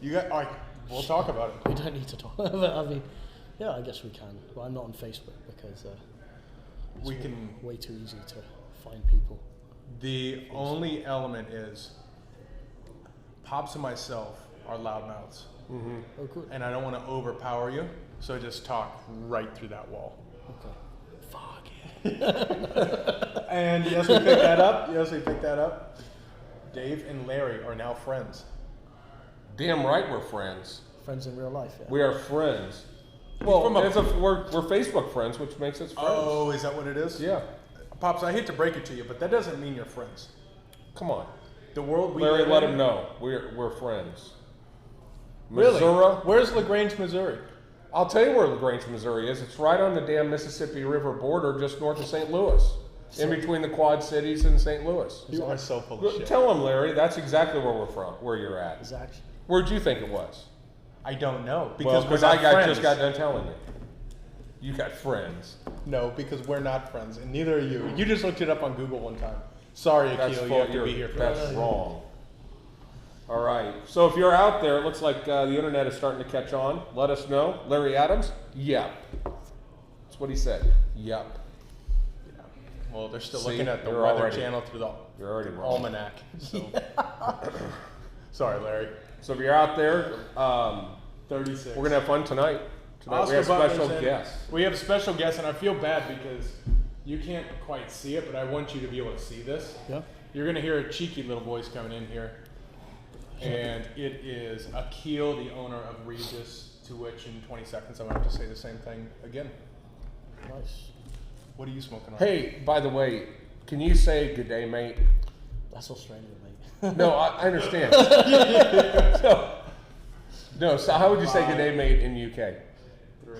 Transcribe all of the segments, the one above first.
You got. All right, we'll talk about it. We don't need to talk. I mean, yeah, I guess we can. But I'm not on Facebook because it's way too easy to find people. The only element is Pops and myself are loudmouths. Mm-hmm. Oh, good. And I don't want to overpower you, so just talk right through that wall. Okay. Fuck yeah. And yes, we picked that up. Dave and Larry are now friends. Damn right we're friends. Friends in real life, yeah. We are friends. Well, we're Facebook friends, which makes us friends. Oh, is that what it is? Yeah. Pops, I hate to break it to you, but that doesn't mean you're friends. Come on. The world we Larry, live let in, him know. We're friends. Really? Missouri. Where's Lagrange, Missouri? I'll tell you where Lagrange, Missouri is. It's right on the damn Mississippi River border, just north of St. Louis. In between the Quad Cities and St. Louis. You are so full of shit. Tell him, Larry, that's exactly where we're from, where you're at. Exactly. Where'd you think it was? I don't know. Because Just got done telling me. You got friends. No, because we're not friends, and neither are you. You just looked it up on Google one time. Sorry, Akhil, you have to be here for That's us. wrong. All right. So if you're out there, it looks like the internet is starting to catch on. Let us know. Larry Adams? Yep. That's what he said. Yep. Well, they're still See, looking at the you're Weather already- Channel through the You're already wrong. almanac. So. Sorry, Larry. So if you're out there, 36. we're going to have fun tonight. We Oscar have Butler's special in. guests. We have a special guest, and I feel bad because you can't quite see it, but I want you to be able to see this. Yeah. You're going to hear a cheeky little voice coming in here, and it is Akhil, the owner of Reguis, to which in 20 seconds I'm going to have to say the same thing again. Nice. What are you smoking on? Hey, by the way, can you say good day, mate? That's Australian, mate. No, I understand. So how would you say good day, mate, in UK?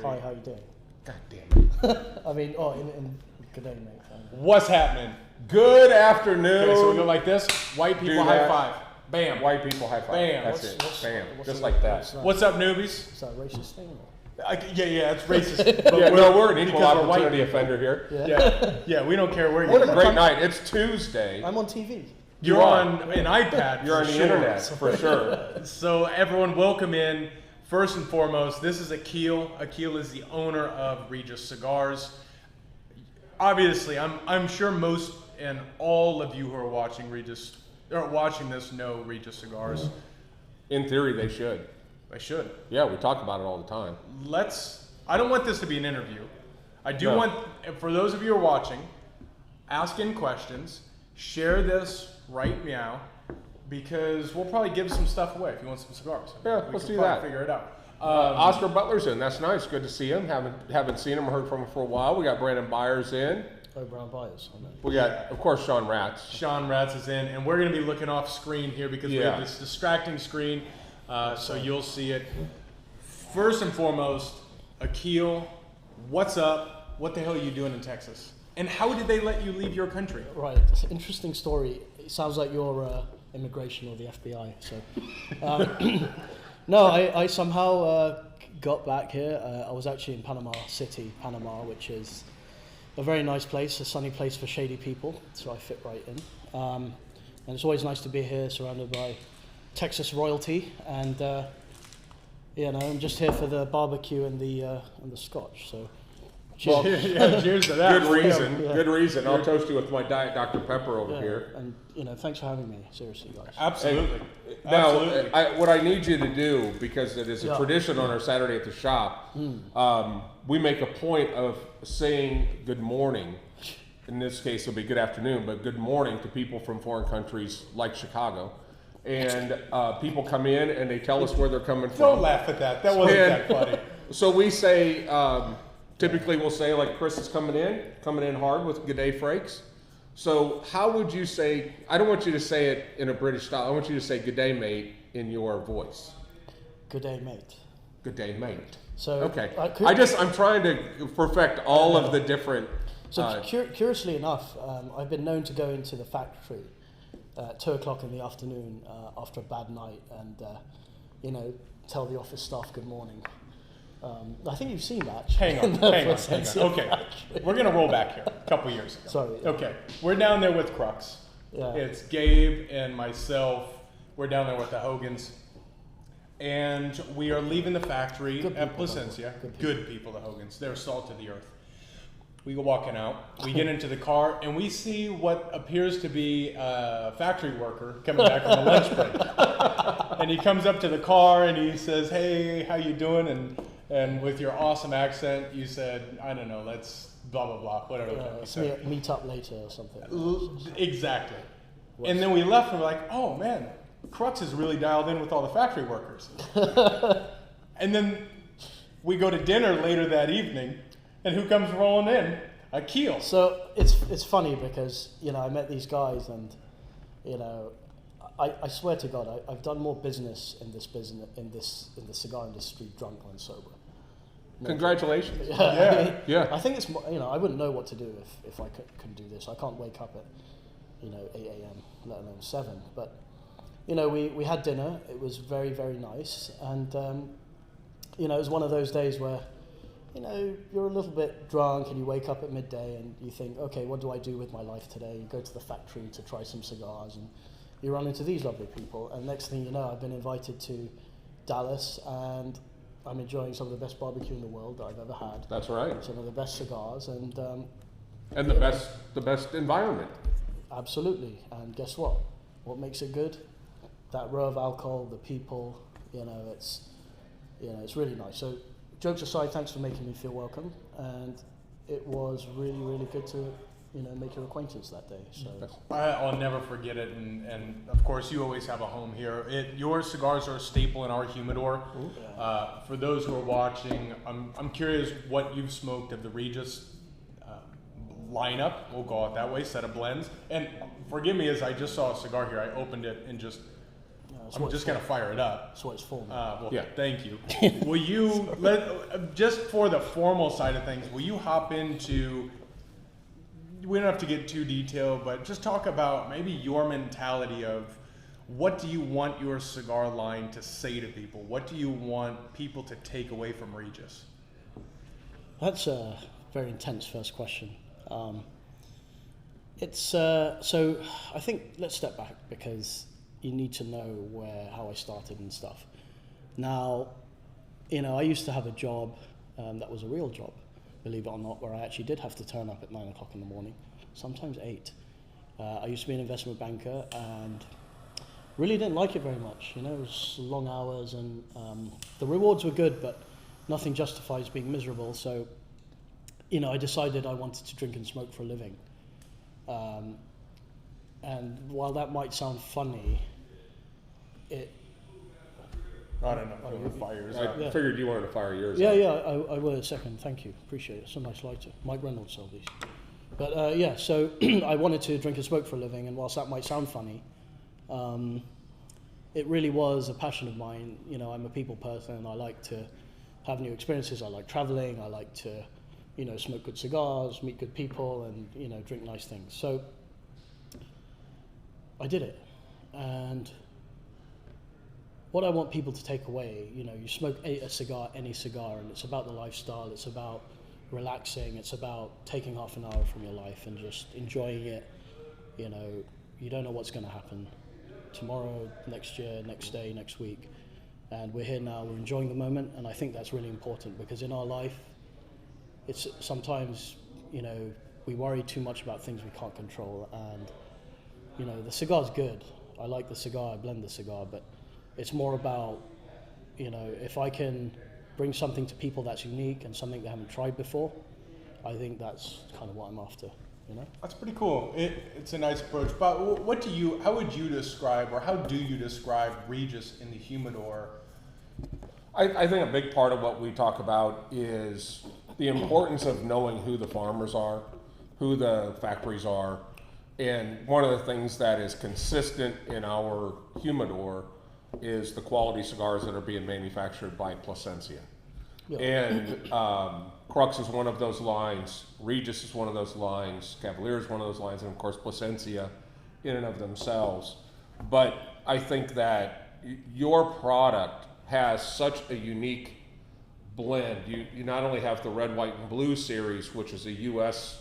Hi, how you doing? God damn it. I mean, in good day, mate. What's happening? Good afternoon. Okay, so we go like this. White people Do high that. five. Bam. White people high five. Bam. That's What's- it. Bam. what's Just the- like that. What's up, newbies? Is that a racist thing? Or? Yeah, it's racist. But Yeah, we're an because equal we're white opportunity people. offender here. Yeah, we don't care where What a you're great night. It's Tuesday. I'm on TV. You're You are. on an iPad. You're on for the sure. internet, for sure. So everyone, welcome in. First and foremost, this is Akhil. Akhil is the owner of Reguis Cigars. Obviously, I'm sure most and all of you who are watching Reguis or watching this know Reguis Cigars. In theory, they should. I should. Yeah, we talk about it all the time. I don't want this to be an interview. I do No. want, for those of you who are watching, ask in questions, share this right meow, because we'll probably give some stuff away if you want some cigars. Yeah, We let's can do probably that. Figure it out. Oscar Butler's in. That's nice. Good to see him. Haven't seen him or heard from him for a while. We got Brandon Byers in. Oh, brown bias. I know. We got, of course, Sean Ratz. Sean Ratz is in, and we're going to be looking off screen here because we Yeah. have this distracting screen, so you'll see it. First and foremost, Akhil, what's up? What the hell are you doing in Texas? And how did they let you leave your country? Right, it's an interesting story. It sounds like you're immigration or the FBI. So, no, I somehow got back here. I was actually in Panama City, Panama, which is a very nice place, a sunny place for shady people. So I fit right in. And it's always nice to be here, surrounded by Texas royalty. And I'm just here for the barbecue and the scotch. So. Well, Cheers to that. Good reason. Yeah. Good reason. I'll toast you with my Diet Dr. Pepper over here. And thanks for having me. Seriously, guys. Absolutely. Now, Absolutely. what I need you to do, because it is a Yeah. tradition on our Saturday at the shop, we make a point of saying good morning. In this case, it'll be good afternoon, but good morning to people from foreign countries like Chicago. And people come in and they tell us where they're coming from. Don't laugh at that. That wasn't that funny. So we say, typically we'll say like Chris is coming in hard with good day Frakes. So how would you say, I don't want you to say it in a British style, I want you to say good day mate in your voice. Good day, mate. Good day mate. So Okay. I I'm trying to perfect all of the different. So curiously enough, I've been known to go into the factory at 2 o'clock in the afternoon after a bad night and, tell the office staff good morning. I think you've seen that. Hang on. Okay, we're going to roll back here a couple years ago. Sorry. Okay, we're down there with Crux. Yeah. It's Gabe and myself. We're down there with the Hogans. and we are leaving the factory Good at people, Placencia. Good Good people, the Hogans. They're salt of the earth. We go walking out. We get into the car, and we see what appears to be a factory worker coming back on the lunch break. And he comes up to the car, and he says, "Hey, how you doing?" And with your awesome accent, you said, "I don't know, let's blah, blah, blah," whatever the fuck you said. Meet up later or something. Exactly. And then we left, and we're like, "Oh, man, Crux is really dialed in with all the factory workers." And then we go to dinner later that evening, and who comes rolling in? Akhil. So it's funny because, I met these guys, and, I swear to God, I've done more business in the cigar industry drunk than sober. Congratulations. Yeah. Yeah. I think it's more, I wouldn't know what to do if I couldn't do this. I can't wake up at 8 a.m., let alone 7. But we had dinner. It was very, very nice, and it was one of those days where you're a little bit drunk and you wake up at midday and you think, okay, what do I do with my life today? You go to the factory to try some cigars, and you run into these lovely people, and next thing you know, I've been invited to Dallas, and I'm enjoying some of the best barbecue in the world that I've ever had. That's right. Some of the best cigars, and the best environment. Absolutely. And guess what? What makes it good? That row of alcohol, the people. It's really nice. So, jokes aside, thanks for making me feel welcome, and it was really, really good to make your acquaintance that day. So I'll never forget it, and of course you always have a home here. Your cigars are a staple in our humidor. For those who are watching, I'm curious what you've smoked of the Reguis lineup. We'll call it that way. Set of blends. And forgive me, as I just saw a cigar here, I opened it and I'm just gonna fire it up. That's what it's for. Thank you. Will you just for the formal side of things? Will you hop into? We don't have to get too detailed, but just talk about maybe your mentality of what do you want your cigar line to say to people? What do you want people to take away from Reguis? That's a very intense first question. So I think let's step back because you need to know how I started and stuff. Now, I used to have a job that was a real job, believe it or not, where I actually did have to turn up at 9 o'clock in the morning, sometimes 8. I used to be an investment banker and really didn't like it very much. It was long hours, and the rewards were good, but nothing justifies being miserable. So, I decided I wanted to drink and smoke for a living. And while that might sound funny, I don't know. Fires up. I figured you wanted to fire yours. Yeah, I will in a second. Thank you. Appreciate it. It's a nice lighter. Mike Reynolds sold these. But so I wanted to drink and smoke for a living, and whilst that might sound funny, it really was a passion of mine. I'm a people person. I like to have new experiences. I like traveling. I like to, smoke good cigars, meet good people, and, drink nice things. So I did it. And what I want people to take away, you smoke a cigar, any cigar, and it's about the lifestyle. It's about relaxing. It's about taking half an hour from your life and just enjoying it. You don't know what's going to happen tomorrow, next year, next day, next week. And we're here now, we're enjoying the moment, and I think that's really important because in our life, it's sometimes, we worry too much about things we can't control. And, the cigar's good. I like the cigar, I blend the cigar, but it's more about, if I can bring something to people that's unique and something they haven't tried before, I think that's kind of what I'm after, That's pretty cool. It's a nice approach. But how would you describe, or how do you describe Reguis in the humidor? I think a big part of what we talk about is the importance of knowing who the farmers are, who the factories are, and one of the things that is consistent in our humidor is the quality cigars that are being manufactured by Placencia. Yeah. And Crux is one of those lines, Reguis is one of those lines, Cavalier is one of those lines, and of course Placencia in and of themselves. But I think that your product has such a unique blend. You not only have the red, white, and blue series, which is a U.S.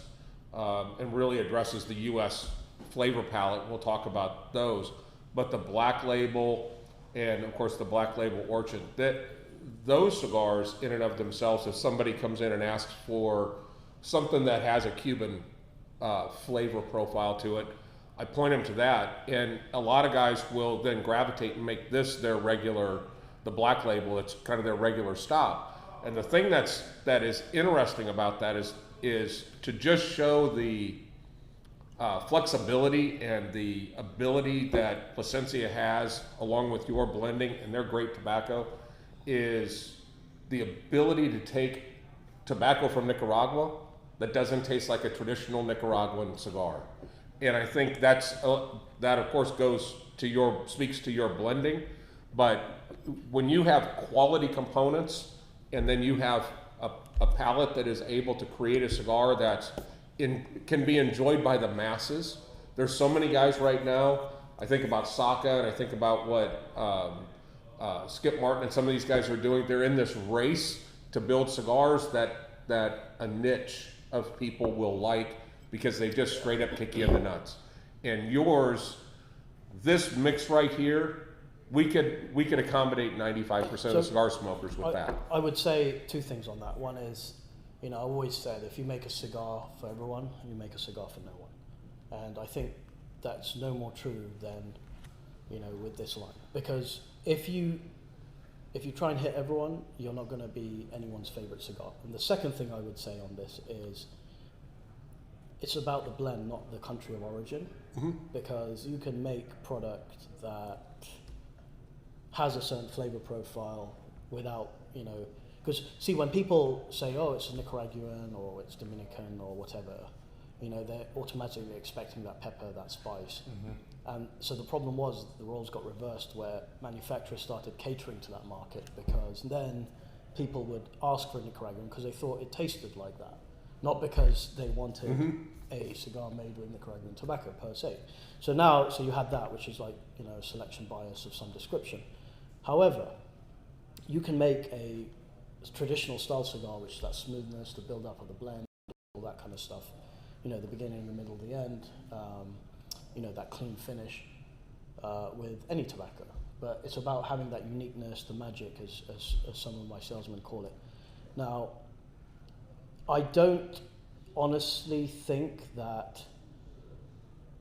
And really addresses the U.S. flavor palette. We'll talk about those. But the black label, and of course the Black Label Orchard. Those cigars in and of themselves, if somebody comes in and asks for something that has a Cuban flavor profile to it, I point them to that, and a lot of guys will then gravitate and make this their regular, the Black Label. It's kind of their regular stop. And the thing that is interesting about that is to just show the flexibility and the ability that Plasencia has, along with your blending and their great tobacco, is the ability to take tobacco from Nicaragua that doesn't taste like a traditional Nicaraguan cigar. And I think that of course speaks to your blending, but when you have quality components and then you have a palate that is able to create a cigar can be enjoyed by the masses. There's so many guys right now. I think about Saka and I think about what Skip Martin and some of these guys are doing. They're in this race to build cigars that a niche of people will like, because they just straight up kick you in the nuts. And yours, this mix right here, we could accommodate 95% of cigar smokers with that. I would say two things on that. One is, I always said, if you make a cigar for everyone, you make a cigar for no one. And I think that's no more true than, with this line. Because if you try and hit everyone, you're not going to be anyone's favorite cigar. And the second thing I would say on this is, it's about the blend, not the country of origin, because you can make product that has a certain flavor profile without, because see, when people say, oh, it's Nicaraguan or it's Dominican or whatever, they're automatically expecting that pepper, that spice. And so the problem was the roles got reversed, where manufacturers started catering to that market, because then people would ask for Nicaraguan because they thought it tasted like that. Not because they wanted a cigar made with Nicaraguan tobacco per se. So you had that, which is like, selection bias of some description. However, you can make a traditional style cigar, which is that smoothness, the build up of the blend, all that kind of stuff. The beginning, the middle, the end, that clean finish with any tobacco. But it's about having that uniqueness, the magic, as some of my salesmen call it. Now, I don't honestly think that,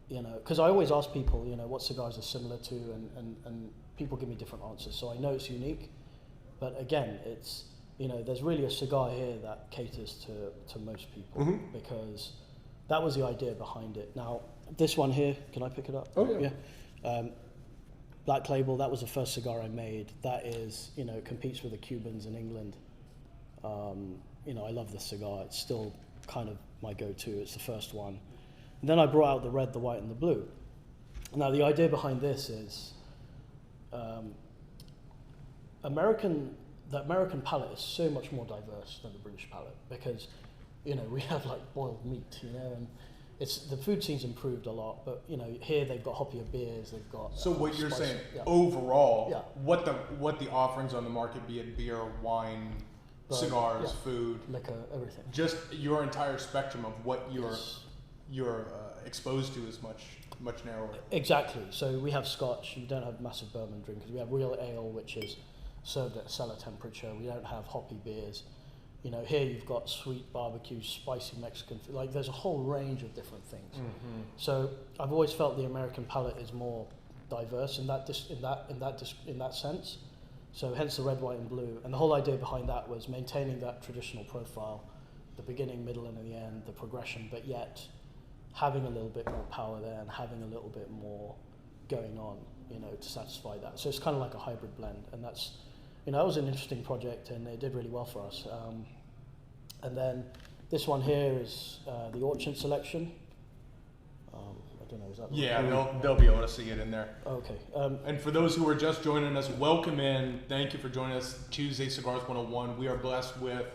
because I always ask people, what cigars are similar to, and people give me different answers. So I know it's unique, but again, it's, there's really a cigar here that caters to most people, because that was the idea behind it. Now, this one here, can I pick it up? Oh, yeah. Black Label, that was the first cigar I made. That is, competes with the Cubans in England. I love this cigar. It's still kind of my go-to. It's the first one. And then I brought out the red, the white, and the blue. Now, the idea behind this is the American palate is so much more diverse than the British palate, because, we have like boiled meat, and the food scene's improved a lot, but here they've got hoppier beers, they've got. So what you're spicy, saying, yeah. overall, Yeah. what the offerings on the market, be it beer, wine, cigars, food, liquor, everything. just your entire spectrum of what you're exposed to is much narrower. Exactly. So we have Scotch. We don't have massive bourbon drinkers. We have real ale, which is served at cellar temperature. We don't have hoppy beers. Here you've got sweet barbecue, spicy Mexican food. Like, there's a whole range of different things. So I've always felt the American palate is more diverse in that sense. So hence the red, white, and blue. And the whole idea behind that was maintaining that traditional profile, the beginning, middle, and the end, the progression, but yet having a little bit more power there and having a little bit more going on, to satisfy that. So it's kind of like a hybrid blend. And that's, that was an interesting project, and it did really well for us. And then this one here is the Orchard selection. I don't know, is that? Yeah, they'll be able to see it in there. Okay. And for those who are just joining us, welcome in. Thank you for joining us, Tuesday Cigars 101. We are blessed with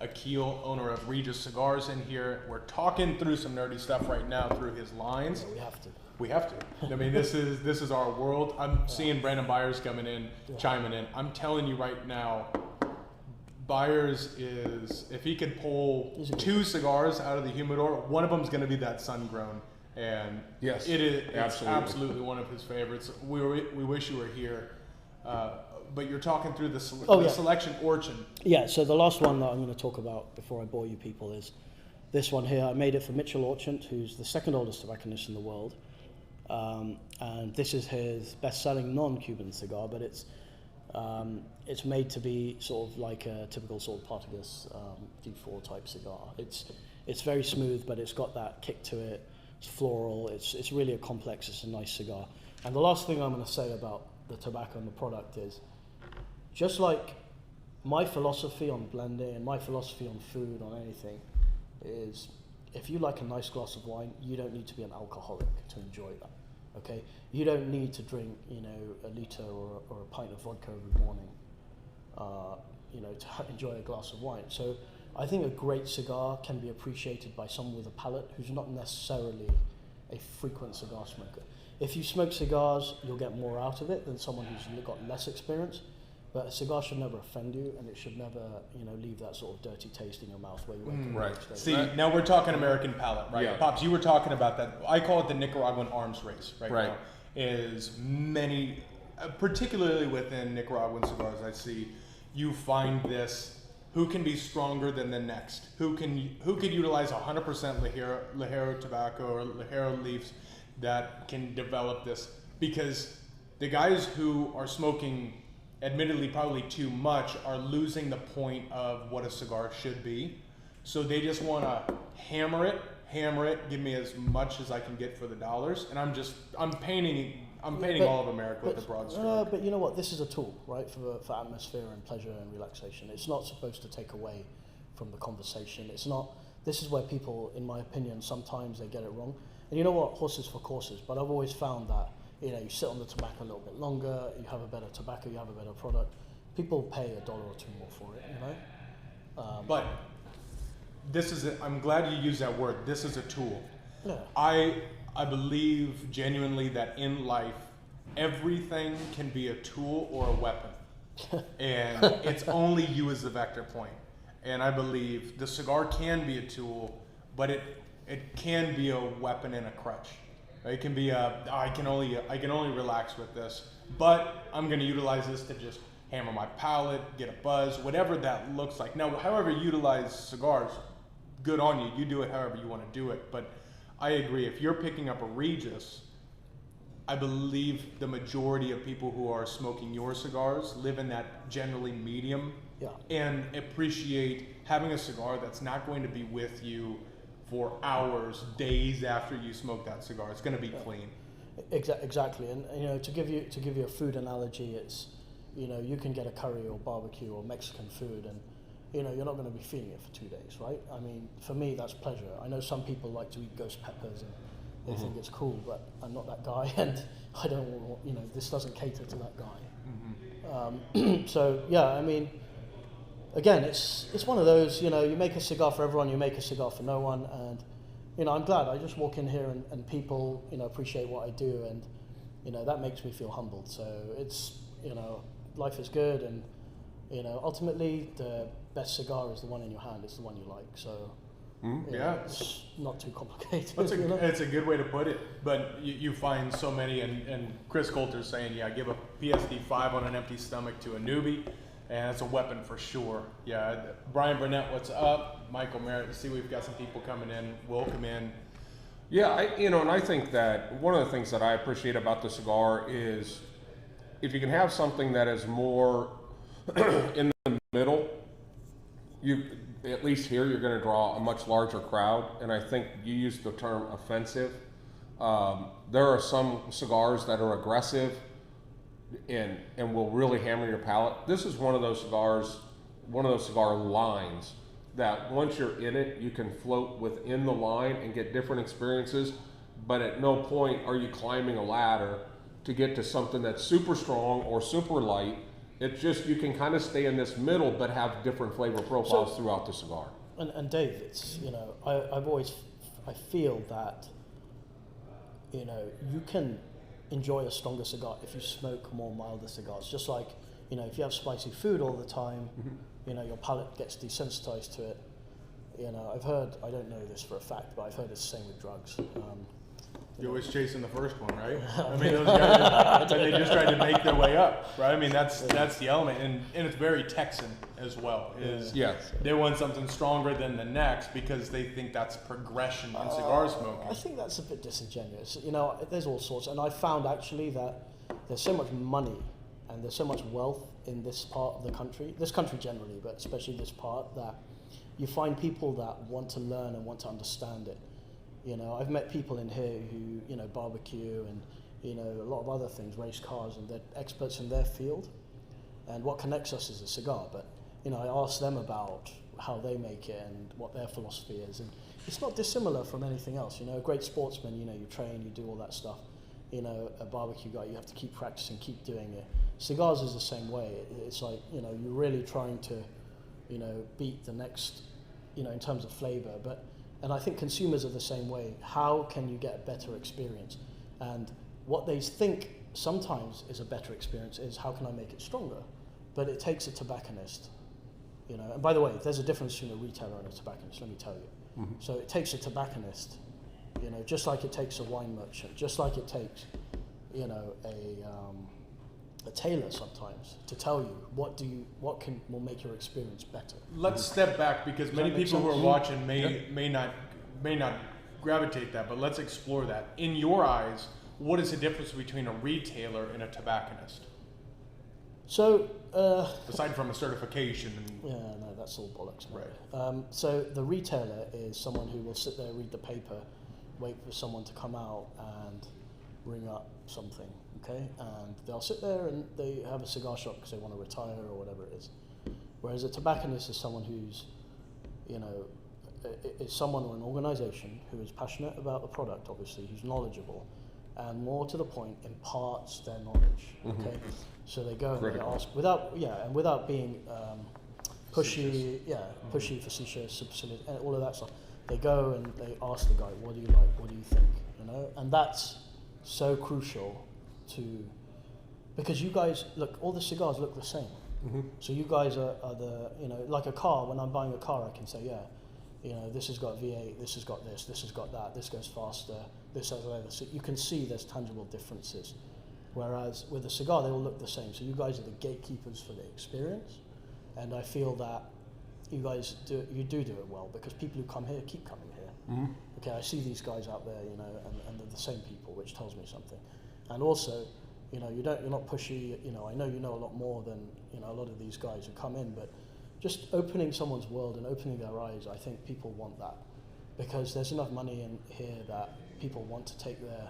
Akhil, owner of Reguis Cigars, in here. We're talking through some nerdy stuff right now through his lines. Yeah, we have to. We have to. I mean, this is our world. I'm seeing Brandon Byers coming in, chiming in. I'm telling you right now, Byers is, if he could pull 2 cigars out of the humidor, one of them is going to be that sun-grown. And yes, it's absolutely one of his favorites. We wish you were here. but you're talking through the yeah. selection orchard. Yeah, so the last one that I'm going to talk about before I bore you people is this one here. I made it for Mitchell Orchant, who's the second oldest tobacconist in the world. And this is his best-selling non-Cuban cigar, but it's made to be sort of like a typical sort of Partagas D4 type cigar. It's very smooth, but it's got that kick to it. It's floral. It's really a complex. It's a nice cigar. And the last thing I'm going to say about the tobacco and the product is, just like my philosophy on blending and my philosophy on food, on anything, is if you like a nice glass of wine, you don't need to be an alcoholic to enjoy that. Okay, you don't need to drink, a liter or a pint of vodka every morning, to enjoy a glass of wine. So I think a great cigar can be appreciated by someone with a palate who's not necessarily a frequent cigar smoker. If you smoke cigars, you'll get more out of it than someone who's got less experience. But a cigar should never offend you, and it should never, leave that sort of dirty taste in your mouth where you wake up the next day. See, now we're talking American palate, right? Yeah. Pops, you were talking about that. I call it the Nicaraguan arms race right Right. now. Is many, particularly within Nicaraguan cigars, I see you find this: who can be stronger than the next? Who can utilize 100% Ligero tobacco or Ligero leaves that can develop this? Because the guys who are smoking, admittedly probably too much, are losing the point of what a cigar should be. So they just want to hammer it, give me as much as I can get for the dollars, and I'm painting all of America with a broad stroke. But you know what? This is a tool, right, for atmosphere and pleasure and relaxation. It's not supposed to take away from the conversation. It's not. This is where people, in my opinion, sometimes they get it wrong. And you know what? Horses for courses. But I've always found that you sit on the tobacco a little bit longer. You have a better tobacco. You have a better product. People pay $1 or $2 more for it. But this is I'm glad you used that word. This is a tool. Yeah. I believe genuinely that in life, everything can be a tool or a weapon. And it's only you as the vector point. And I believe the cigar can be a tool, but it can be a weapon and a crutch. It can be I can only relax with this, but I'm going to utilize this to just hammer my palate, get a buzz, whatever that looks like. Now, however you utilize cigars, good on you. You do it however you want to do it. But I agree. If you're picking up a Reguis, I believe the majority of people who are smoking your cigars live in that generally medium and appreciate having a cigar that's not going to be with you for hours, days after you smoke that cigar. It's going to be clean. Exactly. And to give you a food analogy, it's you can get a curry or barbecue or Mexican food, and you're not going to be feeling it for 2 days, right? I mean, for me, that's pleasure. I know some people like to eat ghost peppers and they think it's cool, but I'm not that guy, and I don't want, this doesn't cater to that guy. So yeah, I mean, again, it's one of those, you make a cigar for everyone, you make a cigar for no one, and I'm glad. I just walk in here and people, appreciate what I do, and that makes me feel humbled. So it's, life is good, and ultimately the best cigar is the one in your hand. It's the one you like. So it's not too complicated. It's a good way to put it. But you find so many, and Chris Coulter's saying, give a PSD5 on an empty stomach to a newbie, and it's a weapon for sure. Yeah, Brian Burnett, what's up? Michael Merritt, see we've got some people coming in. Welcome in. Yeah, and I think that one of the things that I appreciate about the cigar is if you can have something that is more in the middle, at least here you're going to draw a much larger crowd, and I think you used the term offensive. There are some cigars that are aggressive and will really hammer your palate. This is one of those cigar lines that once you're in it, you can float within the line and get different experiences, but at no point are you climbing a ladder to get to something that's super strong or super light. It's just you can kind of stay in this middle but have different flavor profiles throughout the cigar. And Dave, it's I feel that you can enjoy a stronger cigar if you smoke more milder cigars. Just like if you have spicy food all the time, your palate gets desensitized to it. I've heard, I don't know this for a fact, but I've heard it's the same with drugs. You're always chasing the first one, right? I mean, those guys, and they just try to make their way up, right? I mean, that's the element, and it's very Texan as well. They want something stronger than the next because they think that's progression in cigar smoking. I think that's a bit disingenuous. You know, there's all sorts, and I found actually that there's so much money and there's so much wealth in this part of the country, this country generally, but especially this part, that you find people that want to learn and want to understand it. You know, I've met people in here who, you know, barbecue and, you know, a lot of other things, race cars, and they're experts in their field. And what connects us is a cigar. But, you know, I ask them about how they make it and what their philosophy is. And it's not dissimilar from anything else. You know, a great sportsman, you know, you train, you do all that stuff. You know, a barbecue guy, you have to keep practicing, keep doing it. Cigars is the same way. It's like, you know, you're really trying to, you know, beat the next, you know, in terms of flavor. And I think consumers are the same way. How can you get a better experience? And what they think sometimes is a better experience is how can I make it stronger? But it takes a tobacconist, you know. And by the way, there's a difference between a retailer and a tobacconist, let me tell you. Mm-hmm. So it takes a tobacconist, you know, just like it takes a wine merchant, just like it takes, you know, a tailor sometimes to tell you what will make your experience better. Let's step back because many people who are watching may not gravitate that, but let's explore that. In your eyes, what is the difference between a retailer and a tobacconist? So, aside from a certification. Yeah, no, that's all bollocks. Right. So the retailer is someone who will sit there, read the paper, wait for someone to come out and ring up something, okay? And they'll sit there and they have a cigar shop because they want to retire or whatever it is. Whereas a tobacconist is someone who's, you know, is someone or an organization who is passionate about the product, obviously, who's knowledgeable, and more to the point, imparts their knowledge, okay? Mm-hmm. So they go and they ask, without being pushy, facetious, supercilious, and all of that stuff. They go and they ask the guy, what do you like, what do you think, you know? And that's so crucial because you guys, look, all the cigars look the same. Mm-hmm. So you guys are the, you know, like a car, when I'm buying a car, I can say, yeah, you know, this has got V8, this has got this has got that, this goes faster, this has that. So you can see there's tangible differences. Whereas with a cigar, they all look the same. So you guys are the gatekeepers for the experience. And I feel that you guys do it well because people who come here keep coming here. Mm-hmm. Okay, I see these guys out there, you know, and they're the same people, which tells me something. And also, you know, you're not pushy. You know, I know you know a lot more than, you know, a lot of these guys who come in, but just opening someone's world and opening their eyes, I think people want that because there's enough money in here that people want to take their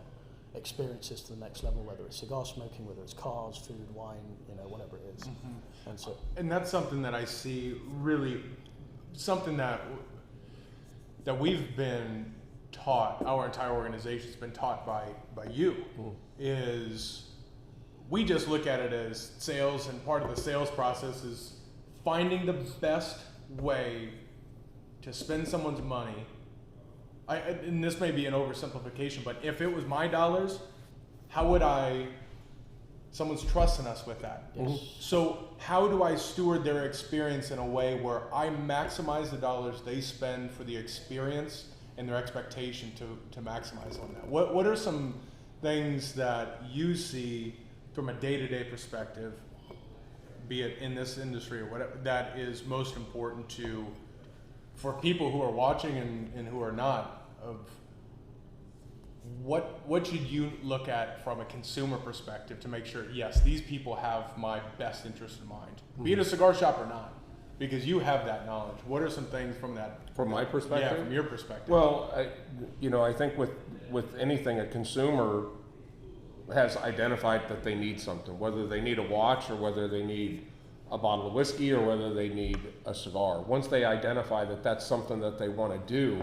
experiences to the next level, whether it's cigar smoking, whether it's cars, food, wine, you know, whatever it is. Mm-hmm. And that's something that I see really, something that we've been taught, our entire organization's been taught by you, is we just look at it as sales, and part of the sales process is finding the best way to spend someone's money. And this may be an oversimplification, but if it was my dollars, how would someone's trusting us with that. Yes. So how do I steward their experience in a way where I maximize the dollars they spend for the experience and their expectation to maximize on that? What are some things that you see from a day-to-day perspective, be it in this industry or whatever, that is most important for people who are watching and who are not, of what should you look at from a consumer perspective to make sure, yes, these people have my best interest in mind, be it a cigar shop or not, because you have that knowledge. What are some things from my perspective? Yeah, from your perspective. Well, I think with anything, a consumer has identified that they need something, whether they need a watch or whether they need a bottle of whiskey or whether they need a cigar. Once they identify that that's something that they want to do,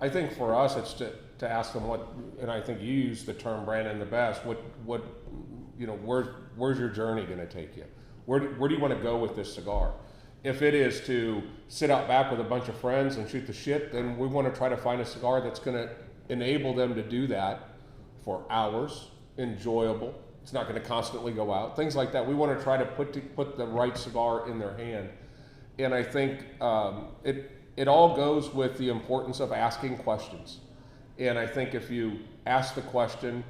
I think for us it's to ask them what, and I think you use the term, Brandon, the best, where's your journey going to take you? Where do you want to go with this cigar? If it is to sit out back with a bunch of friends and shoot the shit, then we want to try to find a cigar that's going to enable them to do that for hours, enjoyable. It's not going to constantly go out. Things like that. We want to try to put the right cigar in their hand. And I think it all goes with the importance of asking questions. And I think if you ask the question,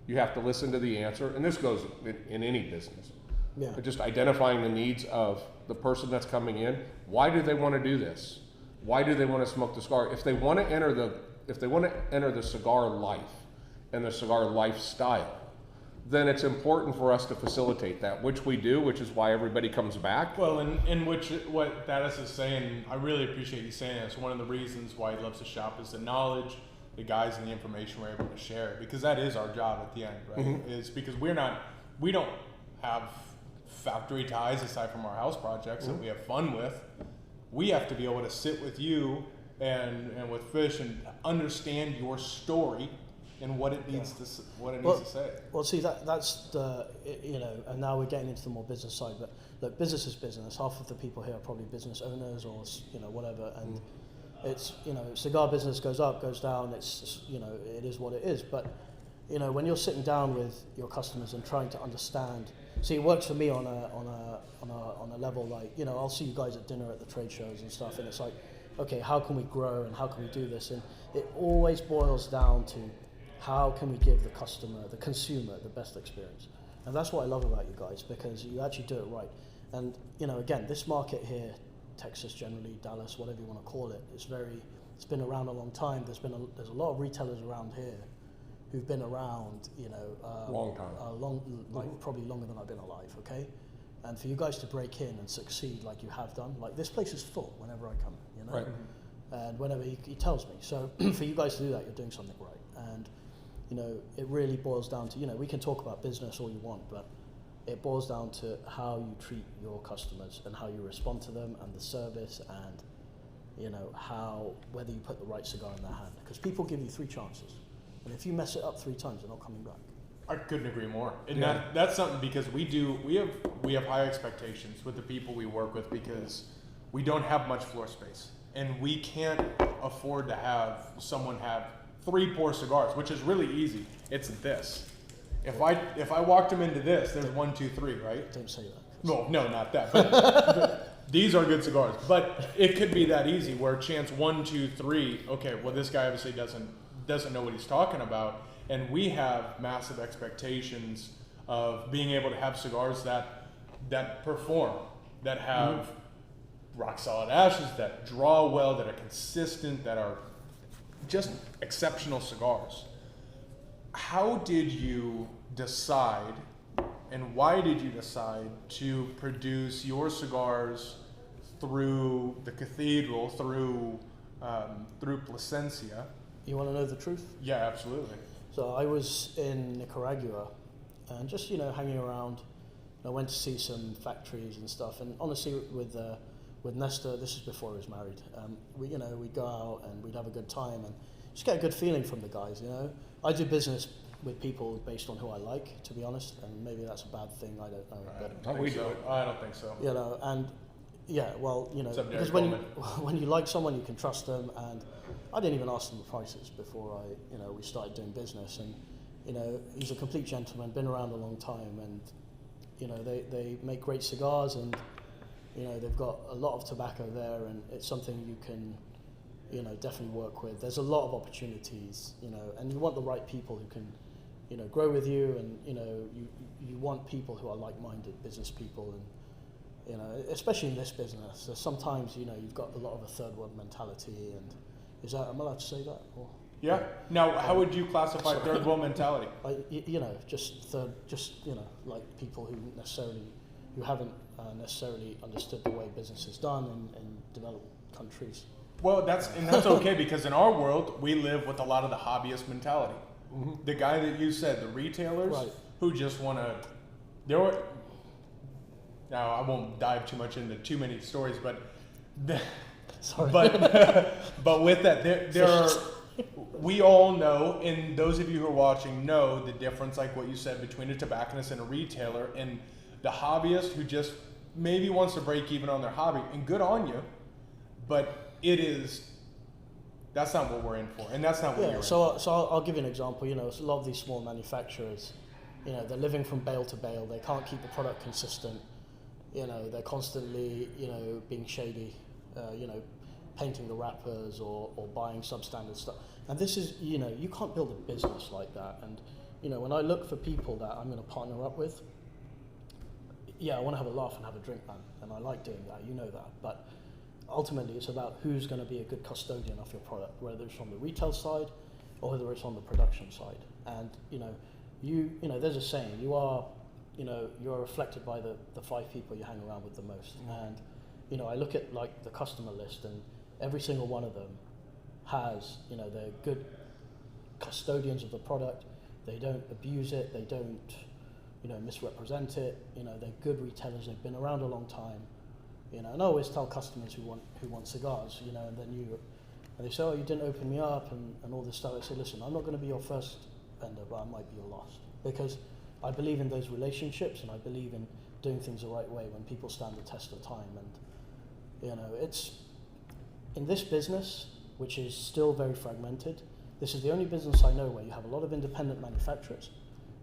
you have to listen to the answer, and this goes in any business. Yeah. But just identifying the needs of the person that's coming in. Why do they want to do this? Why do they want to smoke the cigar? If they want to enter the cigar life and the cigar lifestyle, then it's important for us to facilitate that, which we do, which is why everybody comes back. Well, in which what Thaddeus is saying, I really appreciate you saying this. One of the reasons why he loves to shop is the knowledge, the guys, and the information we're able to share, because that is our job at the end, right? Mm-hmm. Is because we don't have factory ties aside from our house projects that we have fun with. We have to be able to sit with you and with Fish and understand your story and what it needs to say. Well, see, that's the, and now we're getting into the more business side, but look, business is business. Half of the people here are probably business owners or, whatever, and it's, cigar business goes up, goes down, it's, it is what it is, but, when you're sitting down with your customers and trying to understand, see, it works for me on a level like, I'll see you guys at dinner at the trade shows and stuff, and it's like, okay, how can we grow and how can we do this? And it always boils down to how can we give the customer, the consumer, the best experience? And that's what I love about you guys, because you actually do it right. And, again, this market here, Texas generally, Dallas, whatever you want to call it, it's been around a long time. There's a lot of retailers around here who've been around, long time. Probably longer than I've been alive, okay? And for you guys to break in and succeed like you have done, like this place is full whenever I come, Right. And whenever he tells me. So for you guys to do that, you're doing something right. And, it really boils down to, we can talk about business all you want, but it boils down to how you treat your customers and how you respond to them and the service and, whether you put the right cigar in their hand. Because people give you 3 chances. And if you mess it up 3 times, they're not coming back. I couldn't agree more. And Yeah. that's something, because we have high expectations with the people we work with, because we don't have much floor space. And we can't afford to have someone have 3 pour cigars, which is really easy. It's this. If I walked them into this, there's 1, 2, 3, right? Don't say that. No, not that. But these are good cigars. But it could be that easy, where chance 1, 2, 3. Okay, well, this guy obviously doesn't know what he's talking about, and we have massive expectations of being able to have cigars that perform, that have rock solid ashes, that draw well, that are consistent, that are just exceptional cigars. How did you decide, and why did you decide to produce your cigars through the Cathedral, through Plasencia? You want to know the truth? Yeah, absolutely. So I was in Nicaragua and just, hanging around. I went to see some factories and stuff. And honestly, with Nestor, this is before he was married, we'd go out and we'd have a good time and just get a good feeling from the guys, I do business with people based on who I like, to be honest, and maybe that's a bad thing, I don't know. I don't think so. And yeah, well, because when you like someone, you can trust them, and I didn't even ask them the prices before we started doing business, and he's a complete gentleman, been around a long time, and they make great cigars, and they've got a lot of tobacco there, and it's something you can definitely work with. There's a lot of opportunities, and you want the right people who can grow with you, and you want people who are like-minded business people, and especially in this business, there's sometimes you've got a lot of a third world mentality, and am I allowed to say that? Or? Yeah. Now, how would you classify third world mentality? Like people who haven't necessarily understood the way business is done in developed countries. Well, that's okay, because in our world, we live with a lot of the hobbyist mentality. Mm-hmm. The guy that you said, the retailers, right, who just want to. Now, I won't dive too much into too many stories, but. Sorry. But with that, there are. We all know, and those of you who are watching know the difference, like what you said, between a tobacconist and a retailer, and the hobbyist who just maybe wants to break even on their hobby, and good on you, but that's not what we're in for, and that's not what you're in for. So I'll give you an example. A lot of these small manufacturers, they're living from bale to bale. They can't keep the product consistent. They're constantly, being shady. painting the wrappers or buying substandard stuff. And this is, you can't build a business like that. And, when I look for people that I'm going to partner up with, I want to have a laugh and have a drink, man. And I like doing that, that. But ultimately, it's about who's going to be a good custodian of your product, whether it's from the retail side or whether it's on the production side. And, there's a saying, you're reflected by the 5 people you hang around with the most. And, I look at like the customer list, and every single one of them has, they're good custodians of the product. They don't abuse it. They don't, misrepresent it. They're good retailers. They've been around a long time. And I always tell customers who want cigars, and they say, oh, you didn't open me up and all this stuff. I say, listen, I'm not going to be your first vendor, but I might be your last, because I believe in those relationships, and I believe in doing things the right way when people stand the test of time. And it's in this business, which is still very fragmented. This is the only business I know where you have a lot of independent manufacturers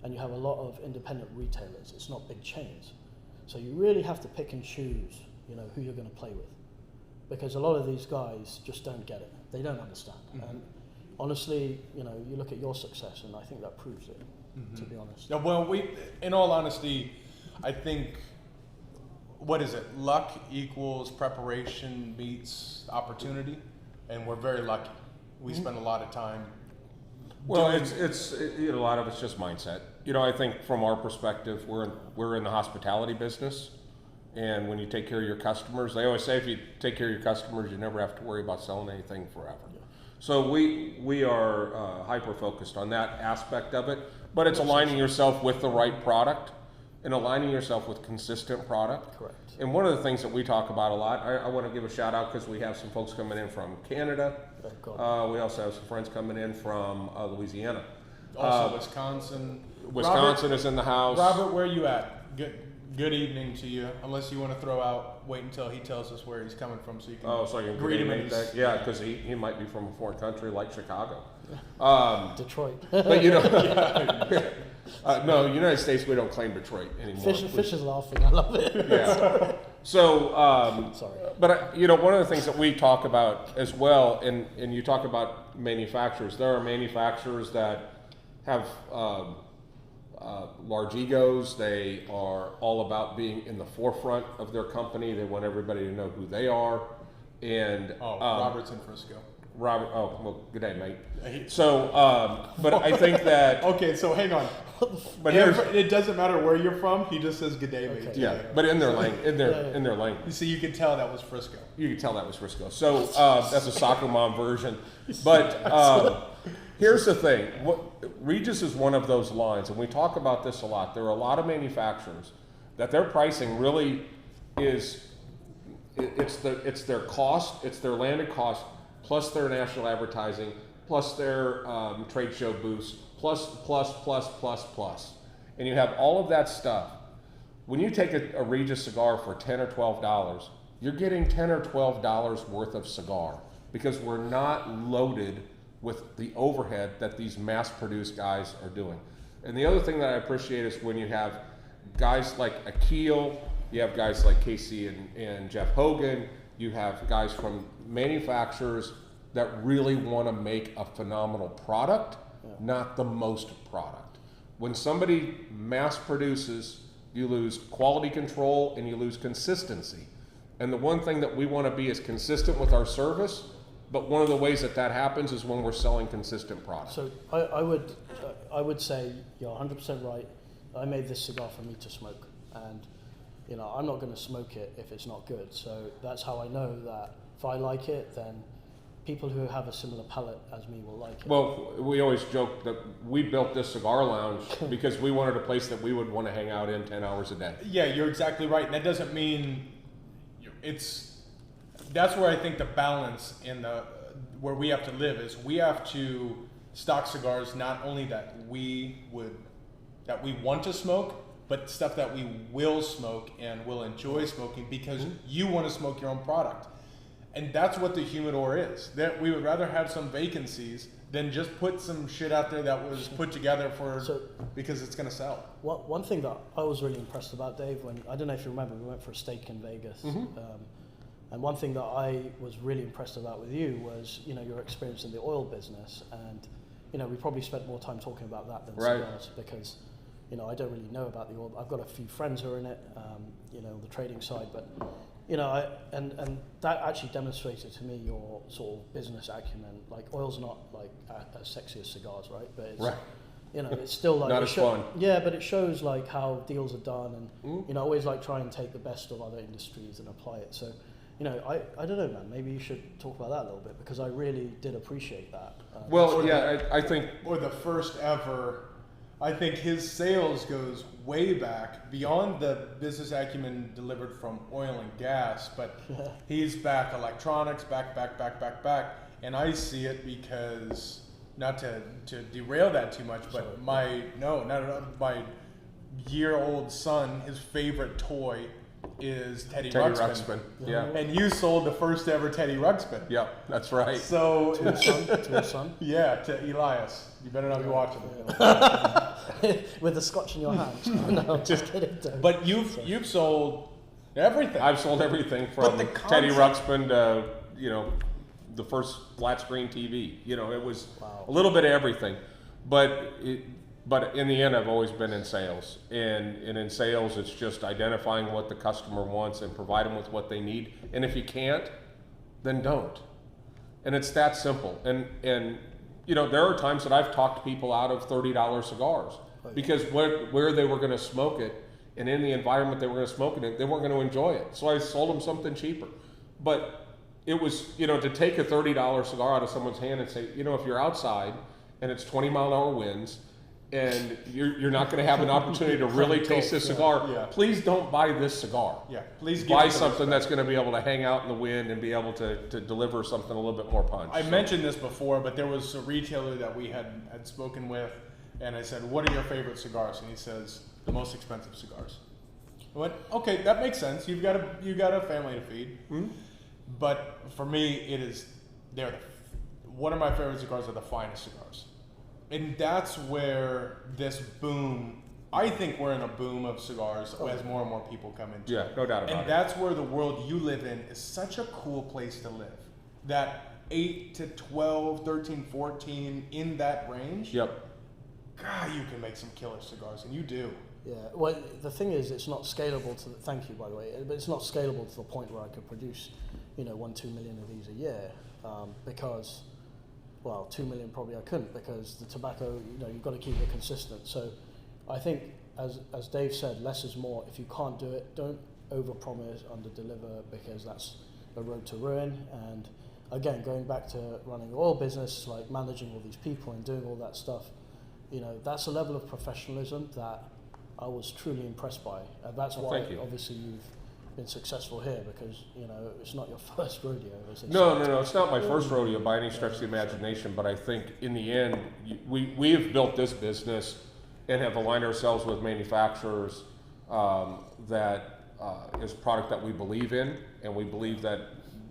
and you have a lot of independent retailers. It's not big chains. So you really have to pick and choose, who you're going to play with. Because a lot of these guys just don't get it. They don't understand. Mm-hmm. And honestly, you look at your success, and I think that proves it, to be honest. Yeah, well, in all honesty, I think, what is it? Luck equals preparation meets opportunity, and we're very lucky. We spend a lot of time. Well, it's a lot of it's just mindset. I think from our perspective, we're in the hospitality business, and when you take care of your customers, they always say if you take care of your customers, you never have to worry about selling anything forever. Yeah. So we are hyper focused on that aspect of it, but it's aligning yourself with the right product and aligning yourself with consistent product. Correct. And one of the things that we talk about a lot, I want to give a shout out because we have some folks coming in from Canada. We also have some friends coming in from Louisiana. Also Wisconsin. Wisconsin Robert, is in the house. Robert, where are you at? Good evening to you. Unless you want to throw out, wait until he tells us where he's coming from, so you can. So I can greet him. Yeah, because he might be from a foreign country like Chicago. Detroit. But no, United States, we don't claim Detroit anymore. Fish is laughing. I love it. Yeah. So, sorry. But one of the things that we talk about as well, and you talk about manufacturers. There are manufacturers that have large egos. They are all about being in the forefront of their company. They want everybody to know who they are. And Robert's in Frisco. Robert, well, good day, mate. So, but I think that. Okay, so hang on. But it doesn't matter where you're from. He just says good day, mate. Okay. Yeah, but in their language. You see, you could tell that was Frisco. You could tell that was Frisco. So that's a soccer mom version. But here's the thing. Reguis is one of those lines, and we talk about this a lot. There are a lot of manufacturers that their pricing really is. It's their cost. It's their landed cost. Plus their national advertising, plus their trade show booths, plus. And you have all of that stuff. When you take a Reguis cigar for $10 or $12, you're getting $10 or $12 worth of cigar because we're not loaded with the overhead that these mass-produced guys are doing. And the other thing that I appreciate is when you have guys like Akhil, you have guys like Casey and Jeff Hogan, you have guys from manufacturers that really want to make a phenomenal product, not the most product. When somebody mass produces, you lose quality control and you lose consistency. And the one thing that we want to be is consistent with our service, but one of the ways that happens is when we're selling consistent products. So I would say you're 100% right. I made this cigar for me to smoke, and I'm not going to smoke it if it's not good. So that's how I know that if I like it, then people who have a similar palate as me will like it. Well, we always joke that we built this cigar lounge because we wanted a place that we would want to hang out in 10 hours a day. Yeah, you're exactly right. And that doesn't mean that's where I think the balance where we have to live is we have to stock cigars not only that we want to smoke, but stuff that we will smoke and will enjoy smoking because you want to smoke your own product. And that's what the humidor is. That we would rather have some vacancies than just put some shit out there that was put together because it's going to sell. One thing that I was really impressed about, Dave, I don't know if you remember, we went for a steak in Vegas. And one thing that I was really impressed about with you was, your experience in the oil business. And, we probably spent more time talking about that than cigars because, I don't really know about the oil. I've got a few friends who are in it, on the trading side. But, and that actually demonstrated to me your sort of business acumen. Like, oil's not like as sexy as cigars, right? But it's, it's still like... Not as fun. Yeah, but it shows like how deals are done and, I always like try and take the best of other industries and apply it. So, I don't know, man, maybe you should talk about that a little bit because I really did appreciate that. I think... Or the first ever... I think his sales goes way back beyond the business acumen delivered from oil and gas, but he's back electronics, back. And I see it because, not to derail that too much, but my year-old son, his favorite toy is Teddy Ruxpin. Yeah. And you sold the first ever Teddy Ruxpin. Yep, that's right. So To his son? Yeah, to Elias. You better not be watching. With the scotch in your hand. No, just kidding. But you've sold everything. I've sold everything from Teddy Ruxpin to, the first flat screen TV. It was a little bit of everything. But in the end, I've always been in sales. And in sales, it's just identifying what the customer wants and provide them with what they need. And if you can't, then don't. And it's that simple. And there are times that I've talked people out of $30 cigars because where they were going to smoke it and in the environment they were going to smoke it in, they weren't going to enjoy it. So I sold them something cheaper. But it was, to take a $30 cigar out of someone's hand and say, if you're outside and it's 20-mile-an-hour winds and you're not going to have an opportunity to really taste this cigar, please don't buy this cigar. Yeah, please buy something that's going to be able to hang out in the wind and be able to deliver something a little bit more punch. I mentioned this before, but there was a retailer that we had spoken with, and I said, "What are your favorite cigars?" And he says, "The most expensive cigars." I went, "Okay, that makes sense. You've got a family to feed." Mm-hmm. But for me, one of my favorite cigars are the finest cigars. And that's where this boom, I think we're in a boom of cigars as more and more people come into it. Yeah, no doubt about it. And that's where the world you live in is such a cool place to live. That 8 to 12, 13, 14, in that range. Yep. God, you can make some killer cigars, and you do. Yeah, well, the thing is, it's not scalable to, thank you, by the way, but it's not scalable to the point where I could produce, 1-2 million of these a year, because... Well, 2 million probably I couldn't because the tobacco, you've got to keep it consistent. So I think, as Dave said, less is more. If you can't do it, don't overpromise, underdeliver, because that's a road to ruin. And again, going back to running the oil business, like managing all these people and doing all that stuff, that's a level of professionalism that I was truly impressed by. And that's why obviously you've been successful here because it's not your first rodeo. No, it's not my first rodeo by any stretch of the imagination. But I think in the end, we have built this business and have aligned ourselves with manufacturers that is product that we believe in, and we believe that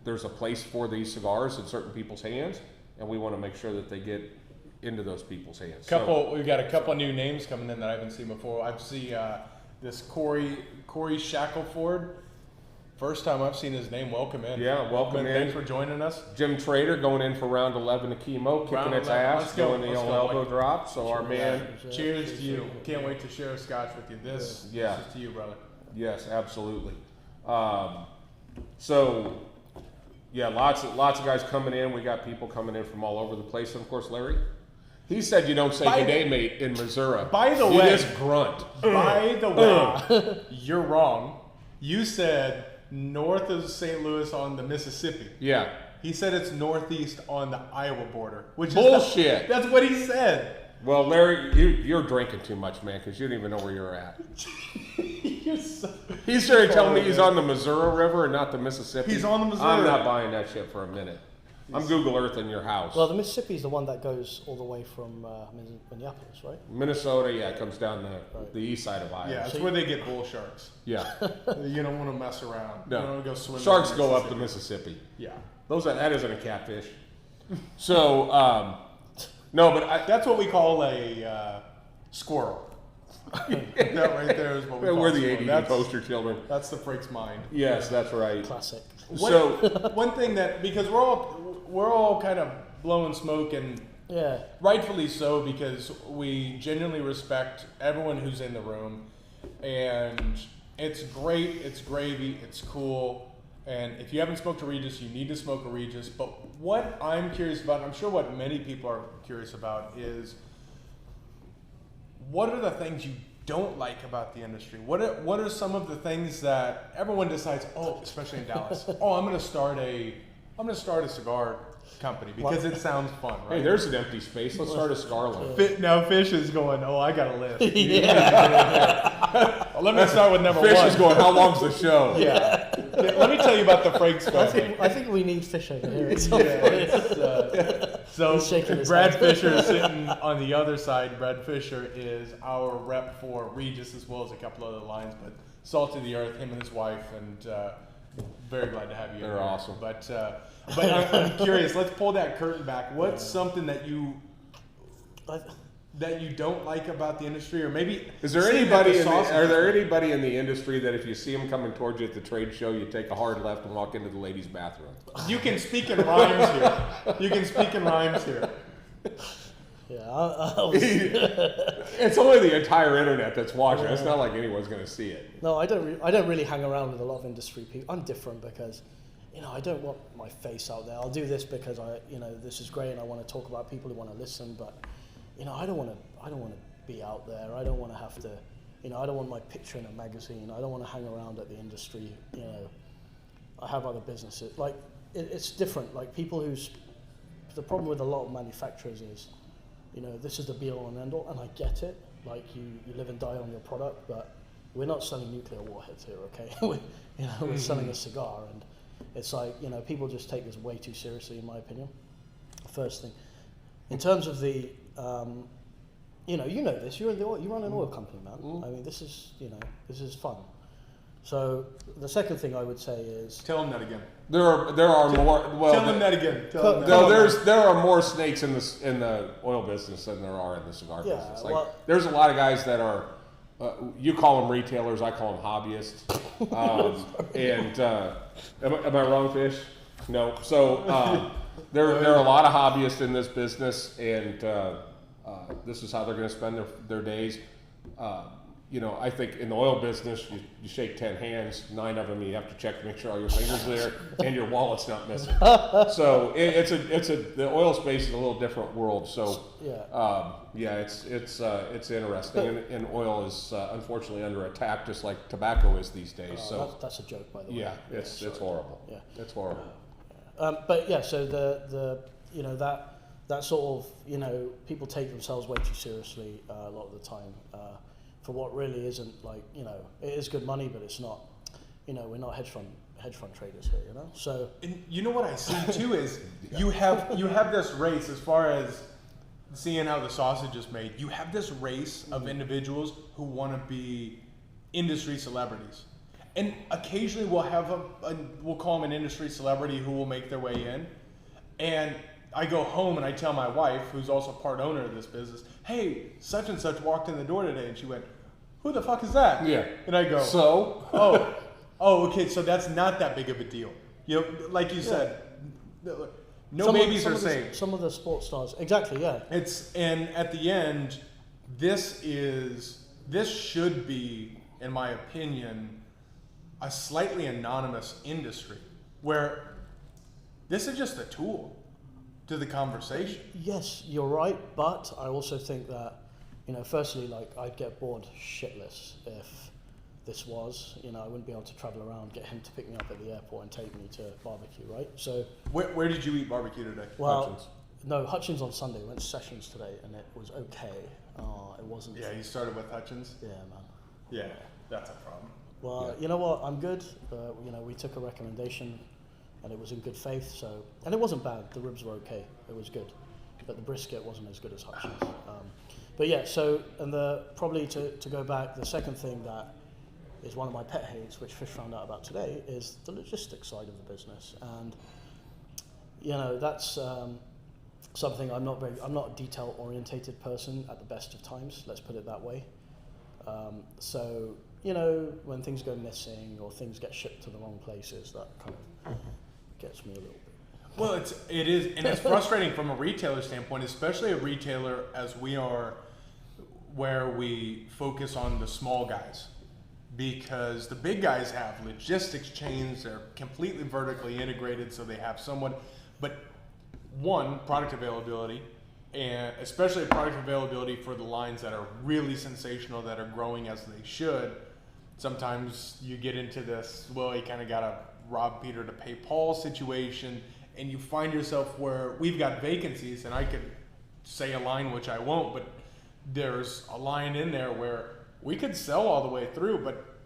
there's a place for these cigars in certain people's hands, and we want to make sure that they get into those people's hands. We've got a couple new names coming in that I haven't seen before. I see this Corey Shackelford. First time I've seen his name. Welcome in. Yeah, welcome in. Thanks for joining us. Jim Trader going in for round 11 to chemo, kicking its ass, doing the old elbow drop. So our man. Cheers to you. Can't wait to share a scotch with you. This is to you, brother. Yes, absolutely. So, lots of guys coming in. We got people coming in from all over the place. And of course, Larry, he said you don't say good day, mate, in Missouri. By the way, you just grunt. By the way, you're wrong. You said north of St. Louis on the Mississippi. Yeah. He said it's northeast on the Iowa border, which bullshit. That's what he said. Well, Larry, you're drinking too much, man, because you don't even know where you're at. He's trying to tell me he's on the Missouri River and not the Mississippi. He's on the Missouri. I'm not buying that shit for a minute. I'm Google Earthing your house. Well, the Mississippi is the one that goes all the way from Minneapolis, right? Minnesota, it comes down the east side of Iowa. Yeah, that's where they get bull sharks. Yeah. You don't want to mess around. No. You don't want to go swimming. Sharks go up the Mississippi. Yeah. That isn't a catfish. So, no, but that's what we call a squirrel. That right there is what we call We're the smoke. ADD That's, poster children. that's the Frakes mind. Yes, that's right. Classic. So, One thing that, because we're all kind of blowing smoke, and Yeah. rightfully so, because we genuinely respect everyone who's in the room, and it's great, it's gravy, it's cool. And if you haven't smoked a Regus, you need to smoke a Regus. But what I'm curious about, and I'm sure what many people are curious about, is what are the things you don't like about the industry? What are some of the things that everyone decides, oh, especially in Dallas, oh, I'm gonna start a cigar company because it sounds fun, right? hey, there's an empty space. Let's start a cigar line. Now Fish is going, oh, I got a list. Yeah. Let me start with number Fish one. is going, how long's the show? Yeah. Let me tell you about the Frakes family. I think we need fish over here. At some Yeah, point. so He's shaking his Brad head. Fisher is sitting on the other side. Brad Fisher is our rep for Regus as well as a couple other lines, but Salt of the Earth, him and his wife, and very glad to have you. They're here. awesome. But I'm curious. Let's pull that curtain back. What's something that you don't like about the industry, or maybe Is there seeing that anybody? the sausage Are is there good? anybody in the industry that if you see them coming towards you at the trade show, you take a hard left and walk into the ladies' bathroom? You can speak in rhymes here. You can speak in rhymes here. Yeah, I was, It's only the entire internet that's watching. It's not like anyone's going to see it. no, I don't really hang around with a lot of industry people. I'm different because, I don't want my face out there. I'll do this because this is great and I want to talk about people who want to listen. But, I don't want to be out there. I don't want to have to, I don't want my picture in a magazine. I don't want to hang around at the industry. I have other businesses. Like it's different. Like the problem with a lot of manufacturers is, this is the be all and end all, and I get it. Like you live and die on your product, but we're not selling nuclear warheads here, okay? We're selling a cigar, and it's like people just take this way too seriously, in my opinion. First thing, in terms of the, you know this. You run an oil company, man. I mean, this is fun. So the second thing I would say is Tell him that again. There are more. Well, Tell him that again. Tell him that. No, there are more snakes in the oil business than there are in the cigar Yeah, business. Like, well- there's a lot of guys that are. You call them retailers. I call them hobbyists. Am I wrong, Fish? No. So there are a lot of hobbyists in this business, and this is how they're going to spend their days. I think in the oil business, you shake 10 hands, 9 of them you have to check to make sure all your fingers are there and your wallet's not missing. So the oil space is a little different world. So it's interesting, and oil is unfortunately under attack, just like tobacco is these days. So that's a joke, by the way. yeah, it's horrible. Yeah. It's horrible. But yeah, so the that sort of people take themselves way too seriously a lot of the time for what really isn't it is good money, but it's not. We're not hedge fund traders here, So And you know what I see too is you have this race as far as seeing how the sausage is made. You have this race of individuals who want to be industry celebrities, and occasionally we'll have we'll call them an industry celebrity who will make their way in, and I go home and I tell my wife, who's also part owner of this business, hey, such and such walked in the door today, and she went, who the fuck is that? Yeah. And I go, So oh, okay, so that's not that big of a deal. Like you said, no babies are safe. Some of the sports stars, exactly, yeah. And at the end, this should be, in my opinion, a slightly anonymous industry where this is just a tool to the conversation. Yes, you're right, but I also think that, firstly, I'd get bored shitless if this was, I wouldn't be able to travel around, get him to pick me up at the airport and take me to barbecue, right? So, Where did you eat barbecue today? well, Hutchins. no, Hutchins on Sunday. We went to Sessions today, and it was okay. It wasn't. Yeah, you started with Hutchins? Yeah, man. Yeah, that's a problem. Well, you know what? I'm good. We took a recommendation, and it was in good faith. So, and it wasn't bad. The ribs were okay. It was good, but the brisket wasn't as good as Hutchins. But yeah. So, and probably to go back, the second thing that is one of my pet hates, which Fish found out about today, is the logistics side of the business, and that's something I'm not a detail orientated person at the best of times. Let's put it that way. So, you know, when things go missing or things get shipped to the wrong places, that kind of gets me a little bit. Well, it is, and it's frustrating from a retailer standpoint, especially a retailer as we are, where we focus on the small guys, because the big guys have logistics chains, they're completely vertically integrated, so they have someone, but one, product availability, and especially product availability for the lines that are really sensational, that are growing as they should. Sometimes you get into this, well, you kind of got to rob Peter to pay Paul situation, and you find yourself where we've got vacancies, and I could say a line, which I won't, but there's a line in there where we could sell all the way through, but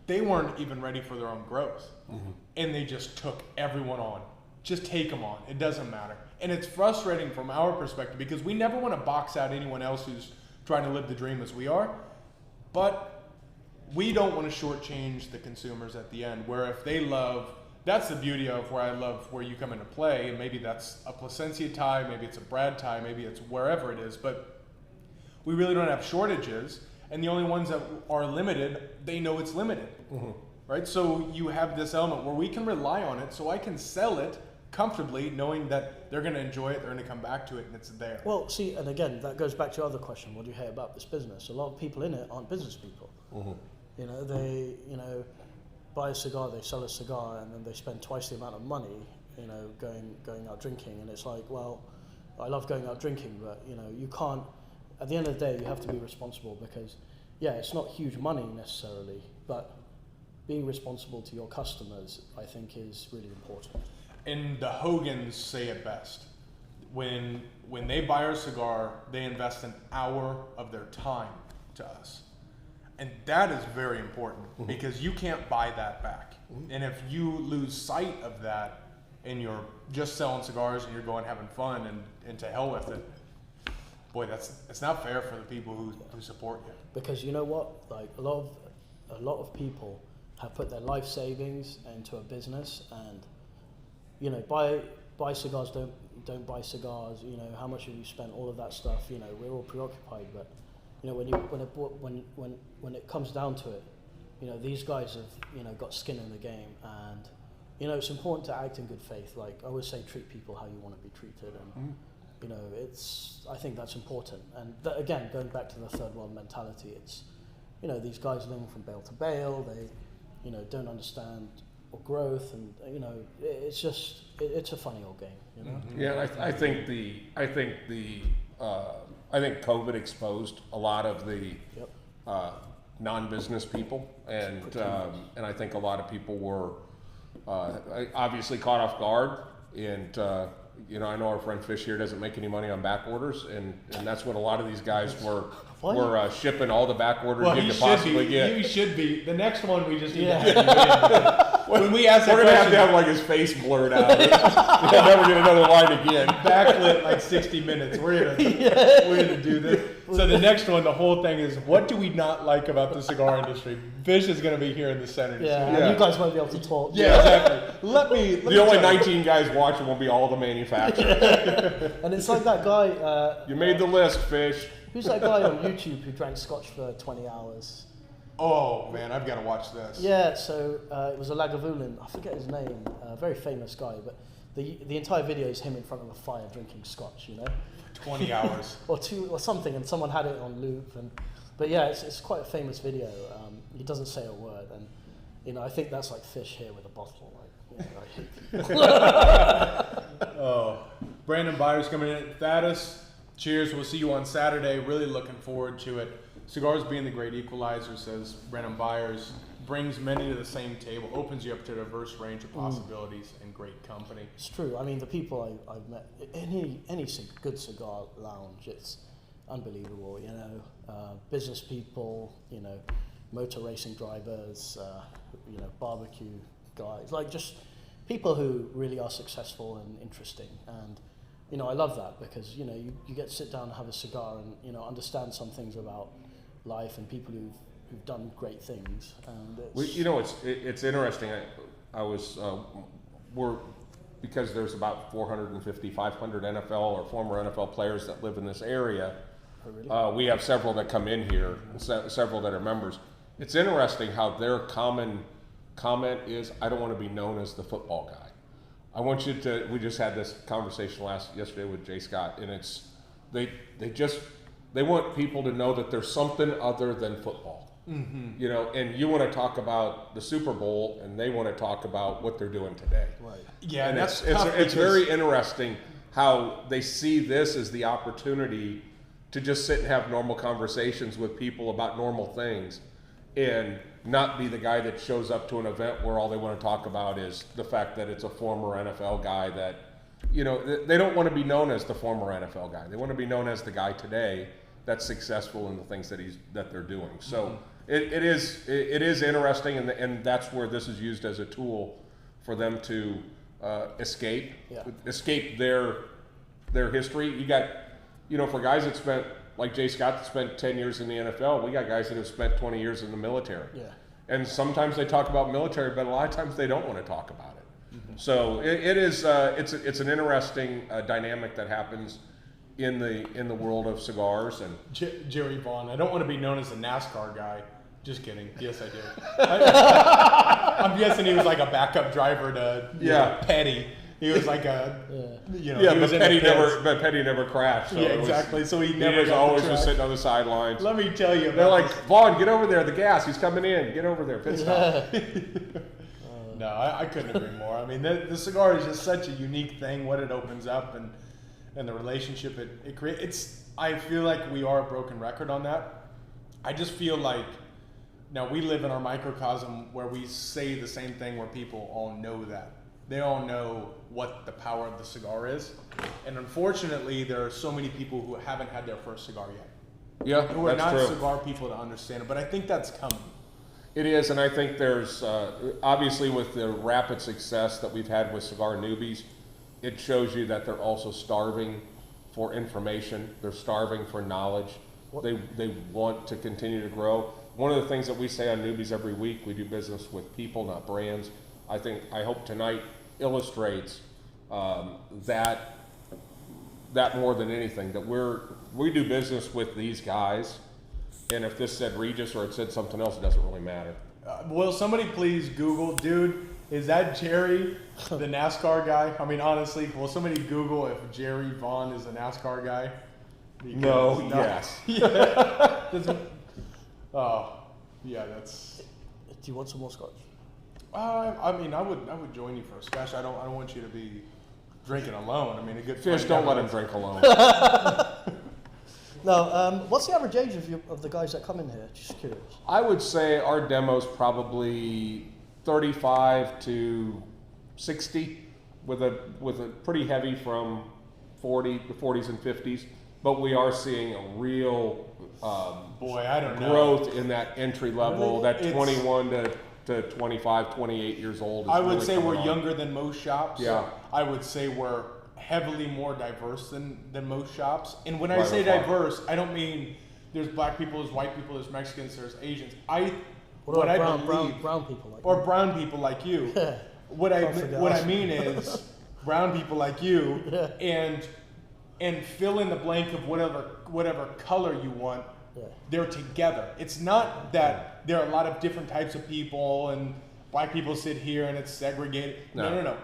they weren't even ready for their own growth. Mm-hmm. And they just took everyone on. Just take them on. It doesn't matter. And it's frustrating from our perspective because we never want to box out anyone else who's trying to live the dream as we are, but we don't want to shortchange the consumers at the end, where if they love, that's the beauty of where I love where you come into play, and maybe that's a Placencia tie, maybe it's a Brad tie, maybe it's wherever it is, but we really don't have shortages, and the only ones that are limited, they know it's limited, mm-hmm. right? So you have this element where we can rely on it, so I can sell it comfortably, knowing that they're going to enjoy it, they're going to come back to it, and it's there. Well, see, and again, that goes back to your other question, what do you hate about this business? A lot of people in it aren't business people. Mm-hmm. You know, they, buy a cigar, they sell a cigar, and then they spend twice the amount of money, going out drinking. And it's like, well, I love going out drinking, but, you can't, at the end of the day, you have to be responsible because, yeah, it's not huge money necessarily, but being responsible to your customers, I think, is really important. And the Hogans say it best. When they buy our cigar, they invest an hour of their time to us. And that is very important mm-hmm. because you can't buy that back. Mm-hmm. And if you lose sight of that and you're just selling cigars and you're going having fun and to hell with it, boy, it's not fair for the people who support you. Because you know what? Like a lot of people have put their life savings into a business, and buy cigars, don't buy cigars. How much have you spent? All of that stuff. We're all preoccupied, but when it comes down to it, these guys have got skin in the game, and it's important to act in good faith. Like I always say, treat people how you want to be treated, and I think that's important. And again, going back to the third world mentality, it's these guys living from bale to bale. They don't understand growth, and it's just it's a funny old game. Mm-hmm. Yeah, I think COVID exposed a lot of the non-business people, and I think a lot of people were obviously caught off guard. And I know our friend Fish here doesn't make any money on back orders, and that's what a lot of these guys were shipping all the back orders you could possibly get. You should be. The next one we just need to have when we ask that we're going to have like his face blurred out. He'll never get another line again. Backlit like 60 minutes. We're gonna do this. So the next one, the whole thing is, what do we not like about the cigar industry? Fish is going to be here in the center. Yeah, you guys won't be able to talk. Yeah, exactly. Let me the only 19 guys watching will be all the manufacturers. And it's like that guy. You made the list, Fish. Who's that guy on YouTube who drank scotch for 20 hours? Oh man, I've got to watch this. Yeah, so it was a Lagavulin, I forget his name, very famous guy, but the entire video is him in front of a fire drinking scotch, 20 hours. or something, and someone had it on loop, but yeah, it's quite a famous video. He doesn't say a word, and I think that's like Fish here with a bottle. I hate people. Oh, Brandon Byers coming in. Thaddeus, cheers. We'll see you on Saturday. Really looking forward to it. Cigars being the great equalizer, says Brandon Byers, brings many to the same table, opens you up to a diverse range of possibilities and great company. It's true. I mean, the people I've met, any good cigar lounge, it's unbelievable. Business people, motor racing drivers, barbecue guys, like just people who really are successful and interesting. And I love that because you get to sit down and have a cigar and understand some things about life and people who've done great things. And it's interesting. I was because there's about 450, 500 NFL or former NFL players that live in this area. Oh, really? We have several that come in here, several that are members. It's interesting how their common comment is, I don't want to be known as the football guy. I want you to, we just had this conversation yesterday with Jay Scott, and it's, they want people to know that there's something other than football. Mm-hmm. You know, and you want to talk about the Super Bowl, and they want to talk about what they're doing today. Right. Yeah, and it's very interesting how they see this as the opportunity to just sit and have normal conversations with people about normal things, and not be the guy that shows up to an event where all they want to talk about is the fact that it's a former NFL guy that, you know, they don't want to be known as the former NFL guy. They want to be known as the guy today that's successful in the things that they're doing. So it is interesting, and that's where this is used as a tool for them to escape their history. You got, you know, for guys that spent, like Jay Scott, that spent 10 years in the NFL, we got guys that have spent 20 years in the military. Yeah. And sometimes they talk about military, but a lot of times they don't want to talk about it. Mm-hmm. So it's an interesting dynamic that happens in the world of cigars. And Jerry Vaughn. I don't want to be known as a NASCAR guy. Just kidding. Yes, I do. I'm guessing he was like a backup driver to Petty. He was like a, you know. Yeah, he was but Petty never crashed. So yeah, exactly. So he never. He always was sitting on the sidelines. Let me tell you. They're like, Vaughn, get over there. The gas. He's coming in. Get over there. Pit stop. No, I couldn't agree more. I mean, the cigar is just such a unique thing. What it opens up and the relationship it creates. I feel like we are a broken record on that. I just feel like now we live in our microcosm where we say the same thing where people all know that. They all know what the power of the cigar is. And unfortunately, there are so many people who haven't had their first cigar yet. Yeah, who are that's not true. cigar people to understand it. But I think that's coming. It is, and I think there's, obviously with the rapid success that we've had with cigar newbies, it shows you that they're also starving for information. They're starving for knowledge. They want to continue to grow. One of the things that we say on Newbies every week, we do business with people, not brands. I hope tonight illustrates that more than anything, that we do business with these guys, and if this said Reguis or it said something else, it doesn't really matter. Will somebody please Google, dude, is that Jerry, the NASCAR guy? I mean, honestly, will somebody Google if Jerry Vaughn is a NASCAR guy? Because, yes. Yeah. Oh, yeah, that's... Do you want some more scotch? I mean, I would join you for a scotch. I don't want you to be drinking alone. I mean, a good Fish, don't let him drink alone. No, what's the average age of the guys that come in here? Just curious. I would say our demo's probably 35 to 60, with a pretty heavy from 40s and 50s. But we are seeing a real growth in that entry level, Really? that 21 to 25, 28 years old. I would really say we're on. younger than most shops. Yeah. I would say we're heavily more diverse than most shops. And when I Right, say right. diverse, I don't mean there's black people, there's white people, there's Mexicans, there's Asians. What I about believe, brown people like or brown people like you. What I mean is brown people like you, and fill in the blank of whatever color you want. Yeah. They're together. It's not that there are a lot of different types of people and black people sit here and it's segregated. No.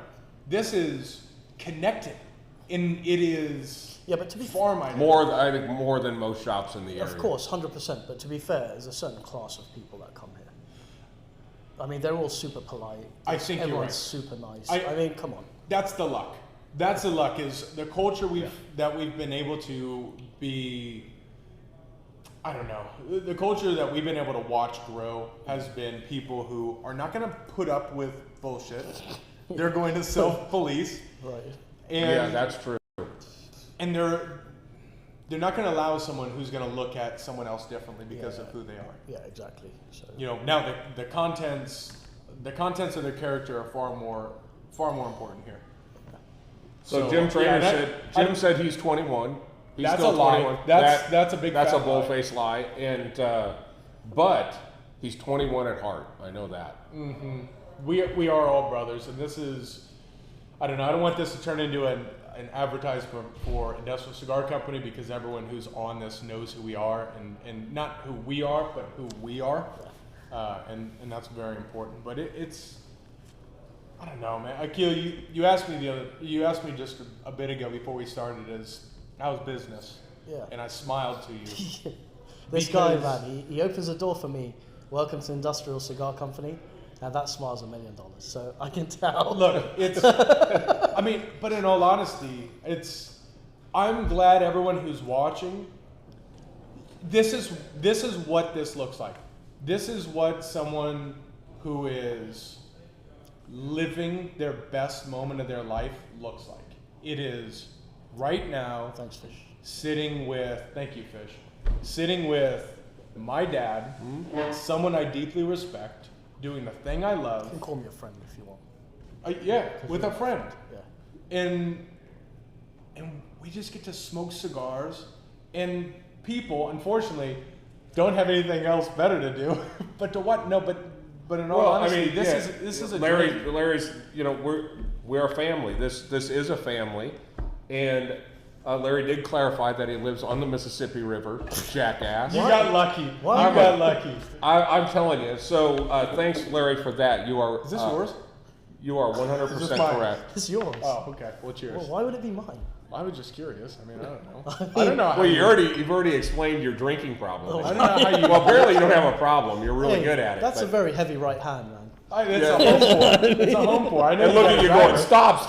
This is connected, and it is but to be far I think more than most shops in the area. Of course, 100%. But to be fair, there's a certain class of people that come here. I mean, they're all super polite. I think you're everyone's right. super nice. I mean, come on. That's the luck. That's the luck. Is the culture that we've been able to be. I don't know. The culture that we've been able to watch grow has been people who are not going to put up with bullshit. They're going to self-police. Right. And, that's true. And they're not going to allow someone who's going to look at someone else differently because of who they are. Yeah, exactly. So. You know, now the contents of their character are far more important here. So Jim Trainer said he's 21. He's that's still a lie. 21. That's a big. That's a lie. bull-faced lie, and but he's 21 at heart. I know that. Mm-hmm. We are all brothers, and this is. I don't know. I don't want this to turn into an advertisement for Industrial Cigar Company, because everyone who's on this knows who we are, and not who we are, but who we are, and that's very important. But it's I don't know, man. Akhil, you asked me just a bit ago before we started, how's business? Yeah. And I smiled to you. This guy, man, he opens the door for me. Welcome to Industrial Cigar Company. Now that smile's $1 million, so I can tell. Look, it's. I mean, but in all honesty, I'm glad everyone who's watching. This is what this looks like. This is what someone who is living their best moment of their life looks like. It is right now. Thanks, Fish. Thank you, Fish. Sitting with my dad, someone I deeply respect, doing the thing I love. You can call me a friend if you want. Yeah, with a friend. Yeah. And we just get to smoke cigars, and people, unfortunately, don't have anything else better to do. But to what? No, but in all honesty, this is a Larry's. You know, we're a family. This is a family, and Larry did clarify that he lives on the Mississippi River. Jackass. You got lucky. What? You got lucky. I'm telling you. So thanks, Larry, for that. You are. Is this yours? You are 100% correct. It's yours. Oh, okay. Well, cheers. Well, why would it be mine? I was just curious. I mean, I don't know. I don't know. How Well, you've already explained your drinking problem. I don't know how you. Well, apparently you don't have a problem. You're really Hey, good at it. That's but- a very heavy right hand, man. It's a home pour. It's a home pour. I know. And look at you going, stop.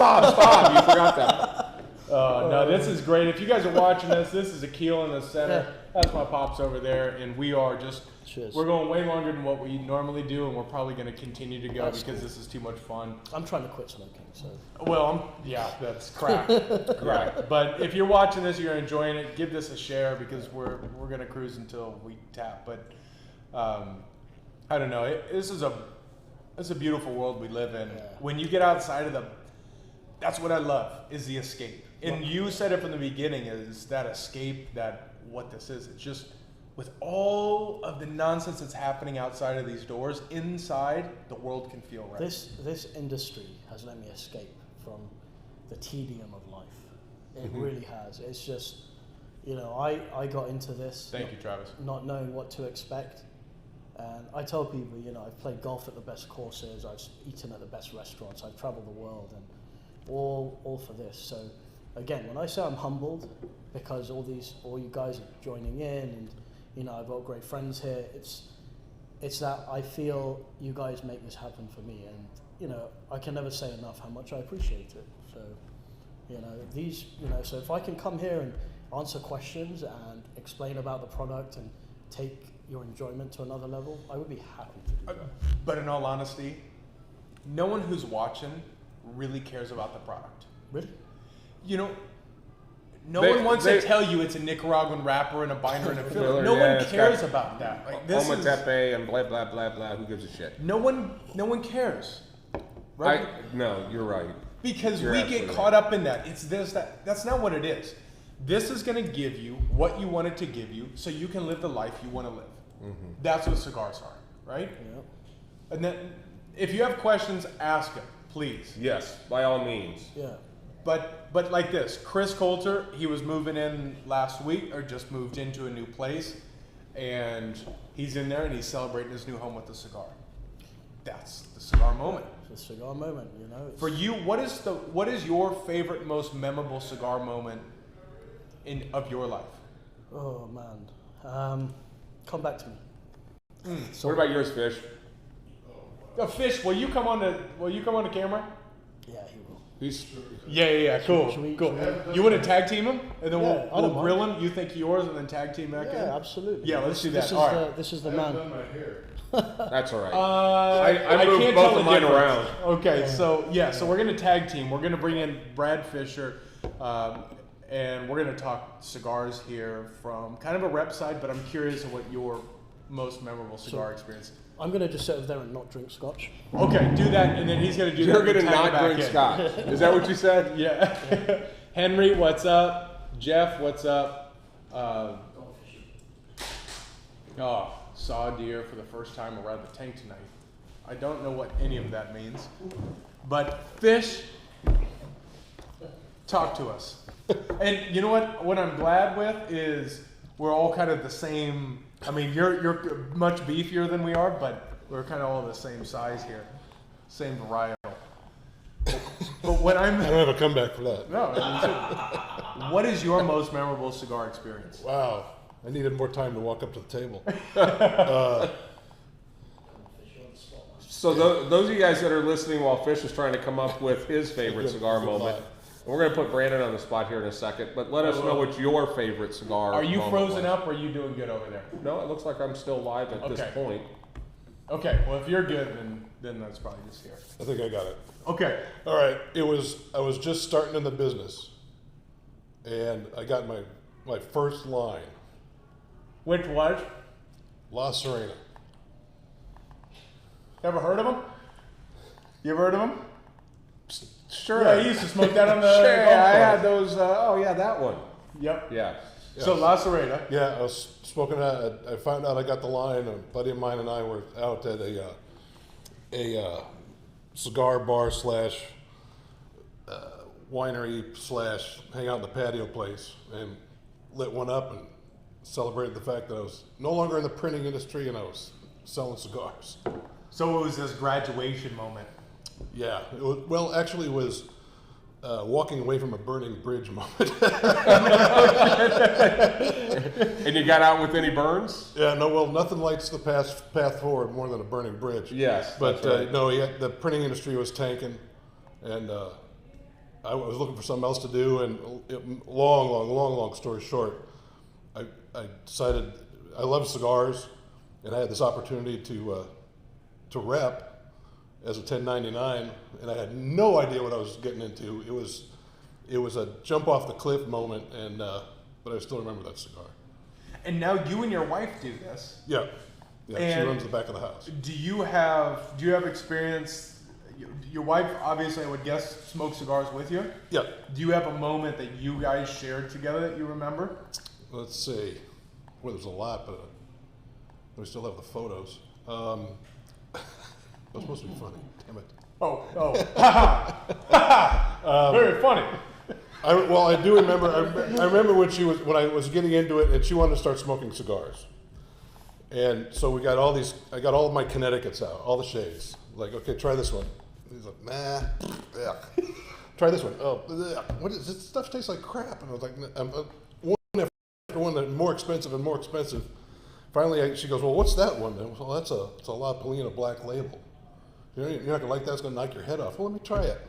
You forgot that. No, this is great. If you guys are watching this is Akhil in the center. That's my pops over there, and we are just. Cheers. We're going way longer than what we normally do, and we're probably going to continue to go That's because cool. this is too much fun. I'm trying to quit smoking, so. Well, that's crap. Crap. But if you're watching this, you're enjoying it, give this a share, because we're going to cruise until we tap. But I don't know. It's a beautiful world we live in. Yeah. When you get outside of that's what I love, is the escape. And you said it from the beginning, is that escape, that what this is. It's just, with all of the nonsense that's happening outside of these doors, inside, the world can feel right. This industry has let me escape from the tedium of life. It really has. It's just, I got into this. Thank you, Travis. Not knowing what to expect. And I tell people, I've played golf at the best courses, I've eaten at the best restaurants, I've traveled the world, and all for this. So again, when I say I'm humbled, because all you guys are joining in, and I've got great friends here, it's that I feel you guys make this happen for me, and I can never say enough how much I appreciate it. So so if I can come here and answer questions and explain about the product and take your enjoyment to another level, I would be happy to do that. But in all honesty, no one who's watching really cares about the product. Really? No one wants to tell you it's a Nicaraguan wrapper and a binder and a filler. No one cares about that. Like, this is Ometepe and blah blah blah blah. Who gives a shit? no one cares. Right? No, you're right. Because You're we absolutely get caught up in that. It's this, that. That's not what it is. This is going to give you what you want it to give you, so you can live the life you want to live. That's what cigars are, right? Yeah. And then, if you have questions, ask them, please. Yes, by all means. Yeah. But like this, Chris Coulter, he was moving in last week, or just moved into a new place, and he's in there and he's celebrating his new home with a cigar. That's the cigar moment. It's a cigar moment, For you, what is your favorite, most memorable cigar moment of your life? Oh man, come back to me. So what about yours, Fish? Fish, will you come on the camera? Yeah, he will. He's Yeah. Cool. Should we- Cool. should we- You want to tag team him, and then Yeah, I we'll don't grill mind. him. You think yours, and then tag team that guy. Yeah, absolutely. Yeah, let's do that. This is All right. this is the man. that's all right. I moved can't both tell of the mine difference. around. Okay, so we're gonna tag team. We're gonna bring in Brad Fisher, and we're gonna talk cigars here from kind of a rep side. But I'm curious of what your most memorable cigar experience. I'm gonna just sit over there and not drink scotch. Okay, do that, and then he's gonna do. You're that gonna and tag not it back drink in. scotch. Is that what you said? Yeah. Henry, what's up? Jeff, what's up? Saw a deer for the first time around the tank tonight. I don't know what any of that means. But Fish, Talk to us. And you know what I'm glad with is we're all kind of the same. I mean, you're much beefier than we are, but we're kind of all the same size here, same varietal. But what I don't have a comeback for that. no, what is your most memorable cigar experience? Wow, I needed more time to walk up to the table. So those of you guys that are listening while Fish is trying to come up with his favorite cigar moment, we're going to put Brandon on the spot here in a second, but let us know what your favorite cigar Are you moment frozen was. up or are you doing good over there? No, it looks like I'm still live at this Okay. point. Okay, well if you're good, then that's probably just here. I think I got it. Okay. All right, I was just starting in the business, and I got my first line, Which was? La Serena. Ever heard of him? You ever heard of him? Sure. Yeah, he used to smoke that on the Sure, golf I had course. those. Oh yeah, that one. Yep. Yeah. So La Serena. Yeah, I was smoking that. I found out I got the line. A buddy of mine and I were out at a cigar bar slash winery slash hang out in the patio place, and lit one up and celebrated the fact that I was no longer in the printing industry and I was selling cigars. So it was this graduation moment. Yeah, actually, it was walking away from a burning bridge moment. And you got out with any burns? Yeah, no, well, nothing lights the path forward more than a burning bridge. Yes, But that's right. no, the printing industry was tanking, and I was looking for something else to do. And long story short, I decided I love cigars, and I had this opportunity to rep as a 1099, and I had no idea what I was getting into. It was a jump off the cliff moment, and but I still remember that cigar. And now you and your wife do this. Yeah, she And runs the back of the house. Do you have experience? Your wife, obviously, I would guess, smoked cigars with you. Yeah. Do you have a moment that you guys shared together that you remember? Let's see. Well, there's a lot, but we still have the photos. That's supposed to be funny. Damn it. Very funny. I do remember. I remember when I was getting into it, and she wanted to start smoking cigars. And so we got all these. I got all of my Connecticut's out, all the shades. Like, okay, try this one. He's like, nah. Ugh. Try this one. Oh, ugh. What is this stuff? Tastes like crap. And I was like, one after one, that more expensive and more expensive. Finally, she goes, well, what's that one? And, well, it's a La Polina Black Label. You're not gonna like that. It's gonna knock your head off. Well, let me try it.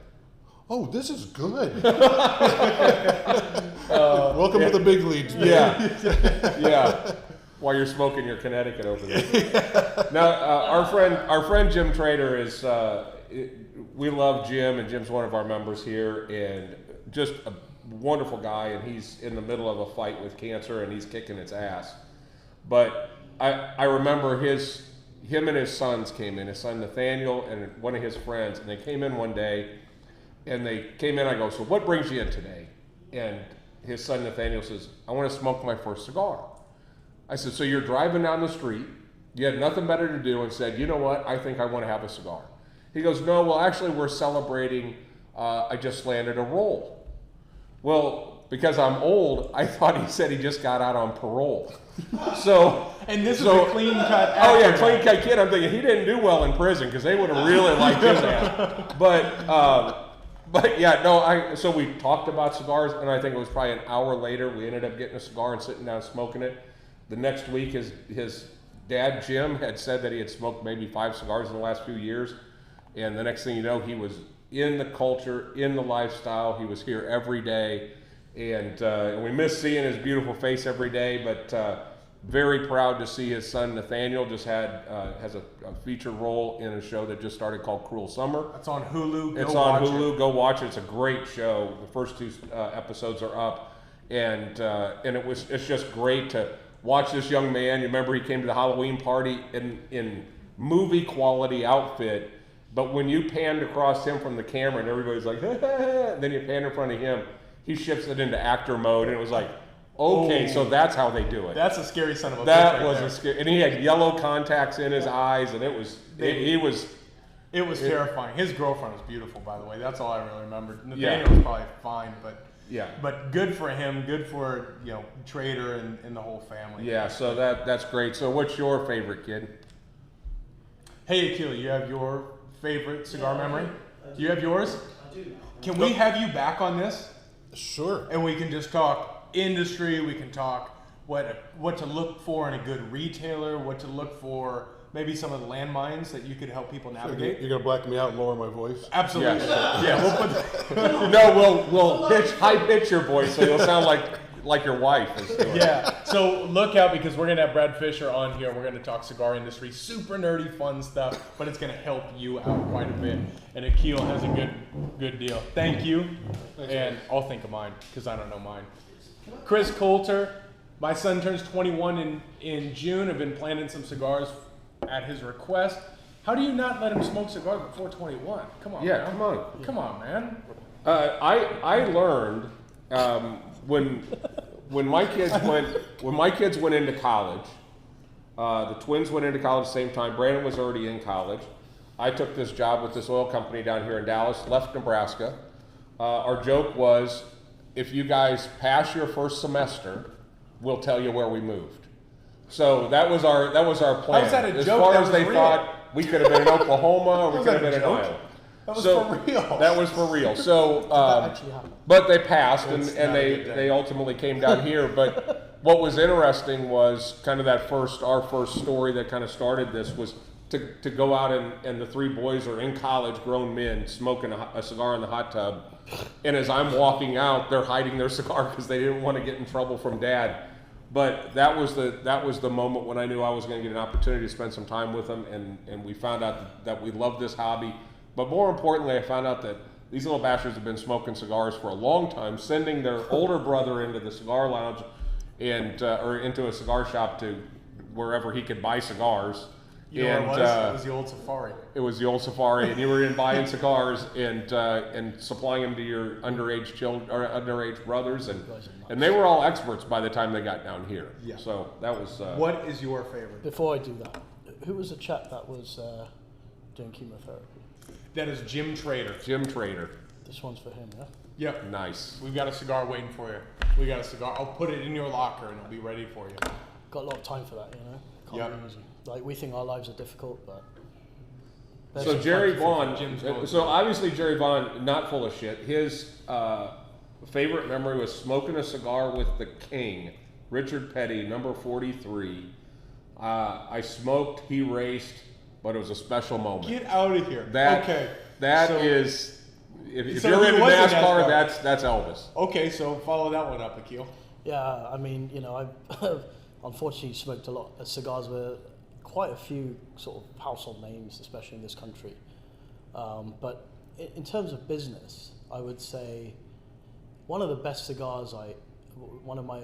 Oh, this is good. Welcome to the big leagues, man. Yeah. Yeah. While you're smoking your Connecticut over there. Now, our friend Jim Trader is. We love Jim, and Jim's one of our members here, and just a wonderful guy. And he's in the middle of a fight with cancer, and he's kicking its ass. But I remember him and his sons came in. His son Nathaniel and one of his friends, and they came in one day. And they came in. I go, so what brings you in today? And his son Nathaniel says, I want to smoke my first cigar. I said, so you're driving down the street, you had nothing better to do, and said, you know what, I think I want to have a cigar. He goes, no, well, actually, we're celebrating, I just landed a roll. Well, because I'm old, I thought he said he just got out on parole. So, and this is a clean cut. Oh yeah, clean cut kid. I'm thinking he didn't do well in prison because they would have really liked his ass. But yeah, no. So we talked about cigars, and I think it was probably an hour later we ended up getting a cigar and sitting down smoking it. The next week, his dad Jim had said that he had smoked maybe 5 cigars in the last few years, and the next thing you know, he was in the culture, in the lifestyle. He was here every day, and we miss seeing his beautiful face every day. But very proud to see his son Nathaniel just has a feature role in a show that just started called Cruel Summer. It's on Hulu. It's on Hulu. Go watch it. It's a great show. The first 2 episodes are up, and it's just great to watch this young man. You remember he came to the Halloween party in movie quality outfit, but when you panned across him from the camera and everybody's like, and then you pan in front of him, he shifts it into actor mode, and it was like, okay, so that's how they do it. That's a scary son of a bitch. That right was there. a scary, and he had yellow contacts in his eyes, and he was It was terrifying. His girlfriend was beautiful, by the way. That's all I really remember. Yeah. Nathaniel was probably fine, but Yeah. but good for him. Good for Trader and the whole family. Yeah, so that's great. So what's your favorite, kid? Hey, Akhil, you have your favorite cigar memory? Do you have yours? I do. Can we have you back on this? Sure. And we can just talk industry. We can talk what to look for in a good retailer. What to look for. Maybe some of the landmines that you could help people navigate. You're gonna black me out and lower my voice? Absolutely. Yeah, we'll put. No, we'll high pitch your voice so you'll sound like your wife is doing. Yeah. So look out because we're gonna have Brad Fisher on here. We're gonna talk cigar industry, super nerdy, fun stuff, but it's gonna help you out quite a bit. And Akhil has a good deal. Thank you. And I'll think of mine because I don't know mine. Chris Coulter, my son turns 21 in June. I've been planting some cigars at his request. How do you not let him smoke cigars before 21? Come on, Yeah, man. Come on, man. I learned when my kids went into college, the twins went into college at the same time. Brandon was already in college. I took this job with this oil company down here in Dallas, left Nebraska. Our joke was, if you guys pass your first semester, we'll tell you where we moved. So that was our plan. How's that a as joke? far That as was they real. thought we could have been in Oklahoma or we Was could have that a been in joke? Iowa. That was for real. That was for real. So, That actually happened. but they passed and That's not a good thing. they ultimately came down here. But what was interesting was kind of our first story that kind of started this was to go out and the three boys are in college, grown men, smoking a cigar in the hot tub. And as I'm walking out, they're hiding their cigar because they didn't want to get in trouble from dad. But that was the moment when I knew I was going to get an opportunity to spend some time with them, and we found out that we love this hobby. But more importantly, I found out that these little bastards have been smoking cigars for a long time, sending their older brother into the cigar lounge and or into a cigar shop to wherever he could buy cigars. You know what it was? It was the old Safari. It was the old Safari, and you were in buying cigars and supplying them to your underage children or underage brothers, and they were all experts by the time they got down here. Yeah. So that was. What is your favorite? Before I do that, who was the chap that was doing chemotherapy? That is Jim Trader. Jim Trader. This one's for him, yeah? Yep. Nice. We've got a cigar waiting for you. We got a cigar. I'll put it in your locker and it'll be ready for you. Got a lot of time for that, you know? Can't Yep. be easy. Like, we think our lives are difficult, but... So Jerry Vaughn. Jim's going. So obviously Jerry Vaughn, not full of shit. His favorite memory was smoking a cigar with the King, Richard Petty, number 43. I smoked. He raced. But it was a special moment. Get out of here. That okay. That So- is, if So you're he into was in NASCAR, NASCAR. that's Elvis. Okay, so follow that one up, Akhil. Yeah, I mean, you know, I've unfortunately smoked a lot of cigars with quite a few sort of household names, especially in this country. But in terms of business, I would say one of the best cigars one of my,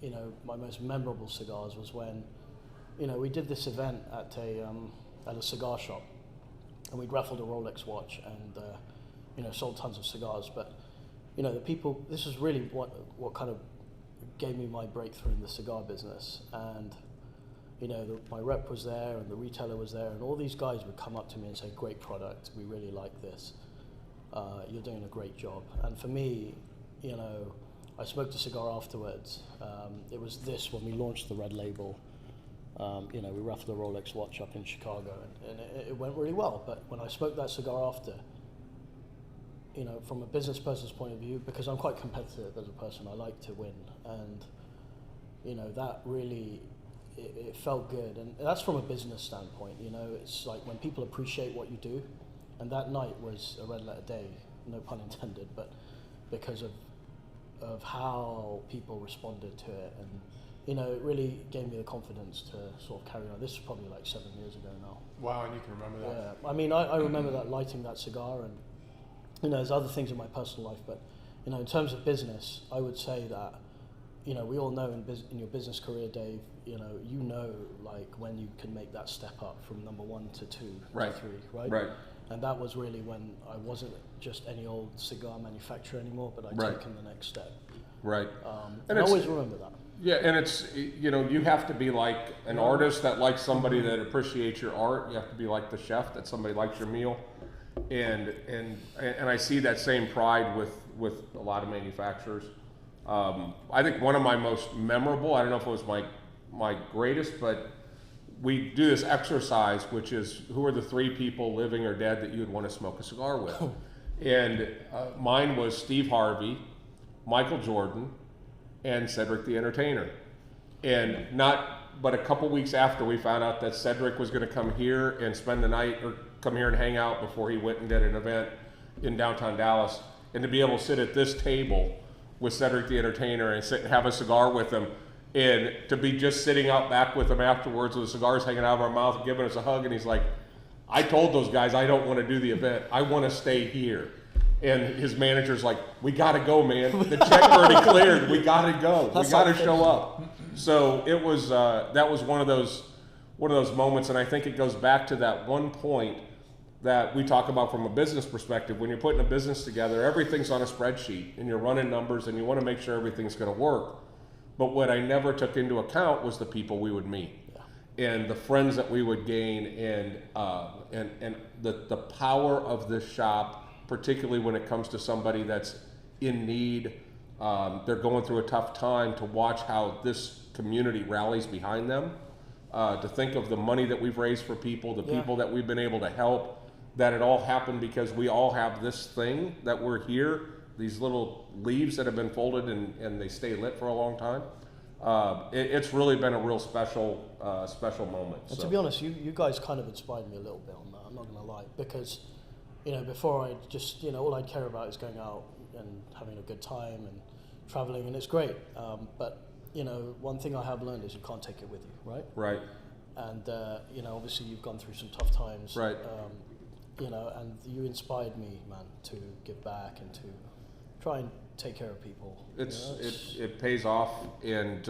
you know, my most memorable cigars was when, you know, we did this event at a cigar shop, and we raffled a Rolex watch and, you know, sold tons of cigars. But, you know, the people, this is really what kind of gave me my breakthrough in the cigar business. And, you know, my rep was there and the retailer was there, and all these guys would come up to me and say, great product, we really like this. You're doing a great job. And for me, you know, I smoked a cigar afterwards. It was this when we launched the Red Label. You know, we raffled a Rolex watch up in Chicago, and it went really well. But when I smoked that cigar after, you know, from a business person's point of view, because I'm quite competitive as a person, I like to win, and you know, that really it felt good, and that's from a business standpoint. You know, it's like when people appreciate what you do, and that night was a red letter day, no pun intended, but because of how people responded to it, and you know, it really gave me the confidence to sort of carry on. This is probably like 7 years ago now. Wow, and you can remember that. Yeah, I mean, I remember that, lighting that cigar, and you know, there's other things in my personal life, but you know, in terms of business, I would say that, you know, we all know in your business career, Dave, you know, like when you can make that step up from number 1 to 2 Right. to 3, right? Right. And that was really when I wasn't just any old cigar manufacturer anymore, but I'd Right. taken the next step. Right. And I it's- always remember that. Yeah, and it's, you know, you have to be like an artist that likes somebody that appreciates your art. You have to be like the chef that somebody likes your meal. And I see that same pride with a lot of manufacturers. I think one of my most memorable, I don't know if it was my greatest, but we do this exercise, which is who are the 3 people, living or dead, that you would want to smoke a cigar with. And mine was Steve Harvey, Michael Jordan, and Cedric the Entertainer. And but a couple weeks after, we found out that Cedric was going to come here and spend the night, or come here and hang out before he went and did an event in downtown Dallas. And to be able to sit at this table with Cedric the Entertainer and sit and have a cigar with him, and to be just sitting out back with him afterwards with the cigars hanging out of our mouth and giving us a hug, and he's like, I told those guys I don't want to do the event. I want to stay here. And his manager's like, we got to go, man. The check already cleared. We got to go. We got to show up. So it was that was one of those moments, and I think it goes back to that one point that we talk about from a business perspective. When you're putting a business together, everything's on a spreadsheet, and you're running numbers, and you want to make sure everything's going to work. But what I never took into account was the people we would meet, and the friends that we would gain, and the power of this shop, particularly when it comes to somebody that's in need. They're going through a tough time, to watch how this community rallies behind them, to think of the money that we've raised for people, the people that we've been able to help, that it all happened because we all have this thing that we're here, these little leaves that have been folded and they stay lit for a long time. It's really been a real special moment. And to be honest, you guys kind of inspired me a little bit on that, I'm not going to lie, because, you know, before I just, you know, all I'd care about is going out and having a good time and traveling, and it's great. But, you know, one thing I have learned is you can't take it with you, right? Right. And, you know, obviously you've gone through some tough times. Right. You know, and you inspired me, man, to give back and to try and take care of people. It pays off, and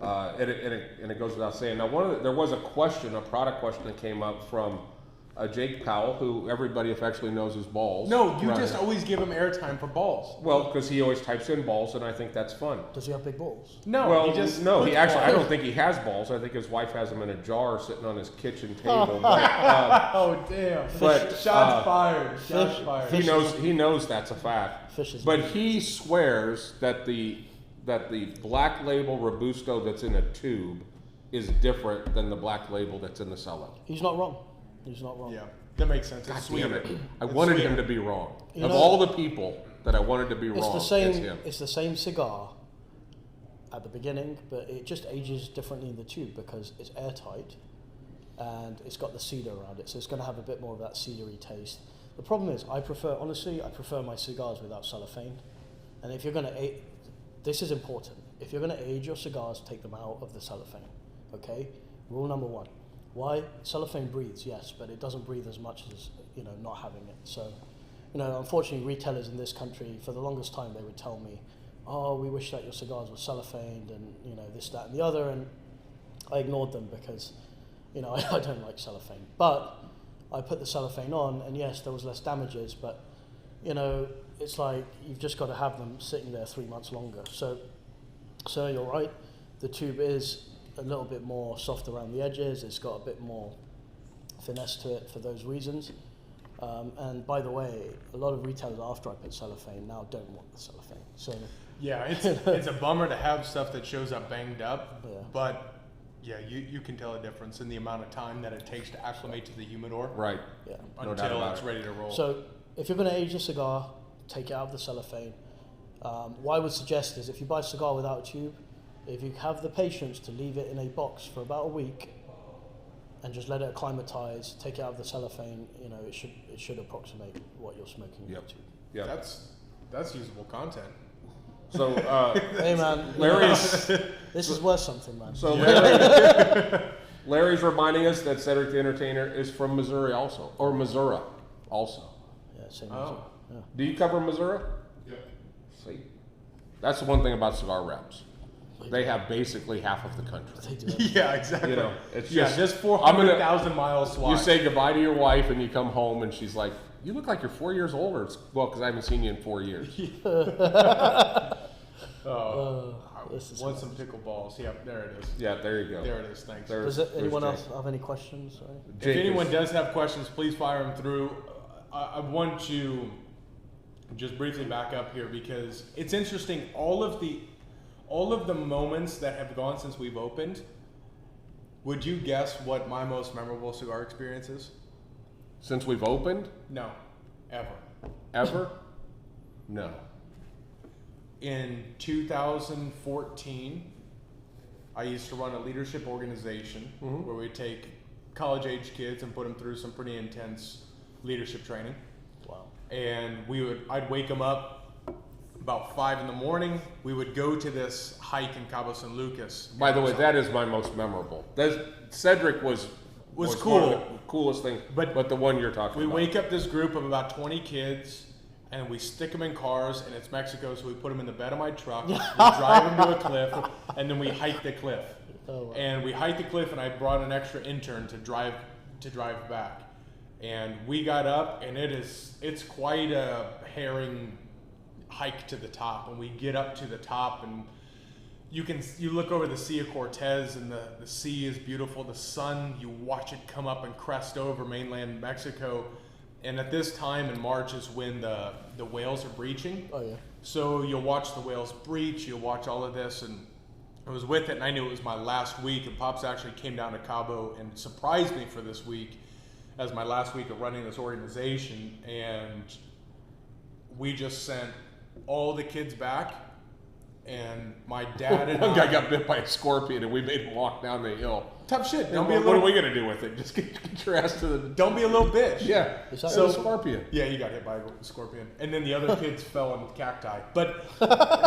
it goes without saying. Now, there was a product question that came up from Jake Powell, who everybody affectionately knows as Balls. No, you just always give him airtime for balls. Well, because he always types in balls, and I think that's fun. Does he have big balls? No, well, he just he actually. I don't think he has balls. I think his wife has them in a jar sitting on his kitchen table. But, oh damn! But Shots fired. Shots fired. He knows that's a fact. But he swears that the black label Robusto that's in a tube is different than the black label that's in the cellar. He's not wrong. He's not wrong. Yeah, that makes sense. God It's damn sweeter. it! I wanted him to be wrong. You Of know, all the people that I wanted to be wrong, the same. it's him. It's the same cigar at the beginning, but it just ages differently in the tube because it's airtight and it's got the cedar around it, so it's going to have a bit more of that cedary taste. The problem is, I prefer my cigars without cellophane. And if you're going to, this is important. If you're going to age your cigars, take them out of the cellophane. Okay. Rule number 1. Why? Cellophane breathes, yes, but it doesn't breathe as much as, you know, not having it. So, you know, unfortunately, retailers in this country, for the longest time, they would tell me, oh, we wish that your cigars were cellophaned and, you know, this, that, and the other. And I ignored them because, you know, I don't like cellophane. But I put the cellophane on, and yes, there was less damages, but, you know, it's like you've just got to have them sitting there 3 months longer. So you're right. The tube is a little bit more soft around the edges. It's got a bit more finesse to it for those reasons. And by the way, a lot of retailers after I put cellophane now don't want the cellophane. So yeah, it's a bummer to have stuff that shows up banged up, but yeah, you can tell a difference in the amount of time that it takes to acclimate to the humidor. Right. Yeah. No doubt Until about it's it. ready to roll. So if you're going to age a cigar, take it out of the cellophane. What I would suggest is if you buy a cigar without a tube, if you have the patience to leave it in a box for about a week and just let it acclimatize, take it out of the cellophane, you know, it should approximate what you're smoking with a tube. Yeah. That's usable content. So Hey man, Larry's this is worth something, man. so Larry's reminding us that Cedric the Entertainer is from Missouri also, or Missouri also. Yeah, same Oh. as yeah. Do you cover Missouri? Yep. See, that's the one thing about cigar wraps. They have basically half of the country. They do it. Yeah, exactly. You know, it's yeah, just 400,000 miles You wide. say goodbye to your wife and you come home and she's like, "You look like you're 4 years older." It's, well, because I haven't seen you in 4 years. This is want some pickleballs? Yep, there it is. Yeah, there you go. There it is. Thanks. There's- Does anyone there's else have any questions? Sorry. If Jake anyone is- does have questions, please fire them through. I want to just briefly back up here because it's interesting. All of the moments that have gone since we've opened. Would you guess what my most memorable cigar experience is? Since we've opened, No, ever. ever? No. In 2014, I used to run a leadership organization where we take college-age kids and put them through some pretty intense leadership training. Wow. And I'd wake them up about 5 in the morning. We would go to this hike in Cabo San Lucas. By the way, that is my most memorable. Cedric was cool. one of the coolest things, But but the one you're talking We about. wake up this group of about 20 kids, and we stick them in cars, and it's Mexico, so we put them in the bed of my truck, we drive them to a cliff, and then we hike the cliff. Oh, wow. And we hiked the cliff, and I brought an extra intern to drive back. And we got up, and it's quite a harrowing hike to the top. And we get up to the top, and you look over the Sea of Cortez, and the sea is beautiful. The sun, you watch it come up and crest over mainland Mexico. And at this time in March is when the whales are breaching. Oh yeah. So you'll watch the whales breach, you'll watch all of this, and I was with it, and I knew it was my last week, and Pops actually came down to Cabo and surprised me for this week as my last week of running this organization, and we just sent all the kids back, and my dad and One guy got bit by a scorpion, and we made him walk down the hill. tough shit. What are we gonna do with it? Just get your ass to the. Don't be a little bitch. Yeah. Is that- So scorpion. Yeah, he got hit by a scorpion. And then the other kids fell in cacti. But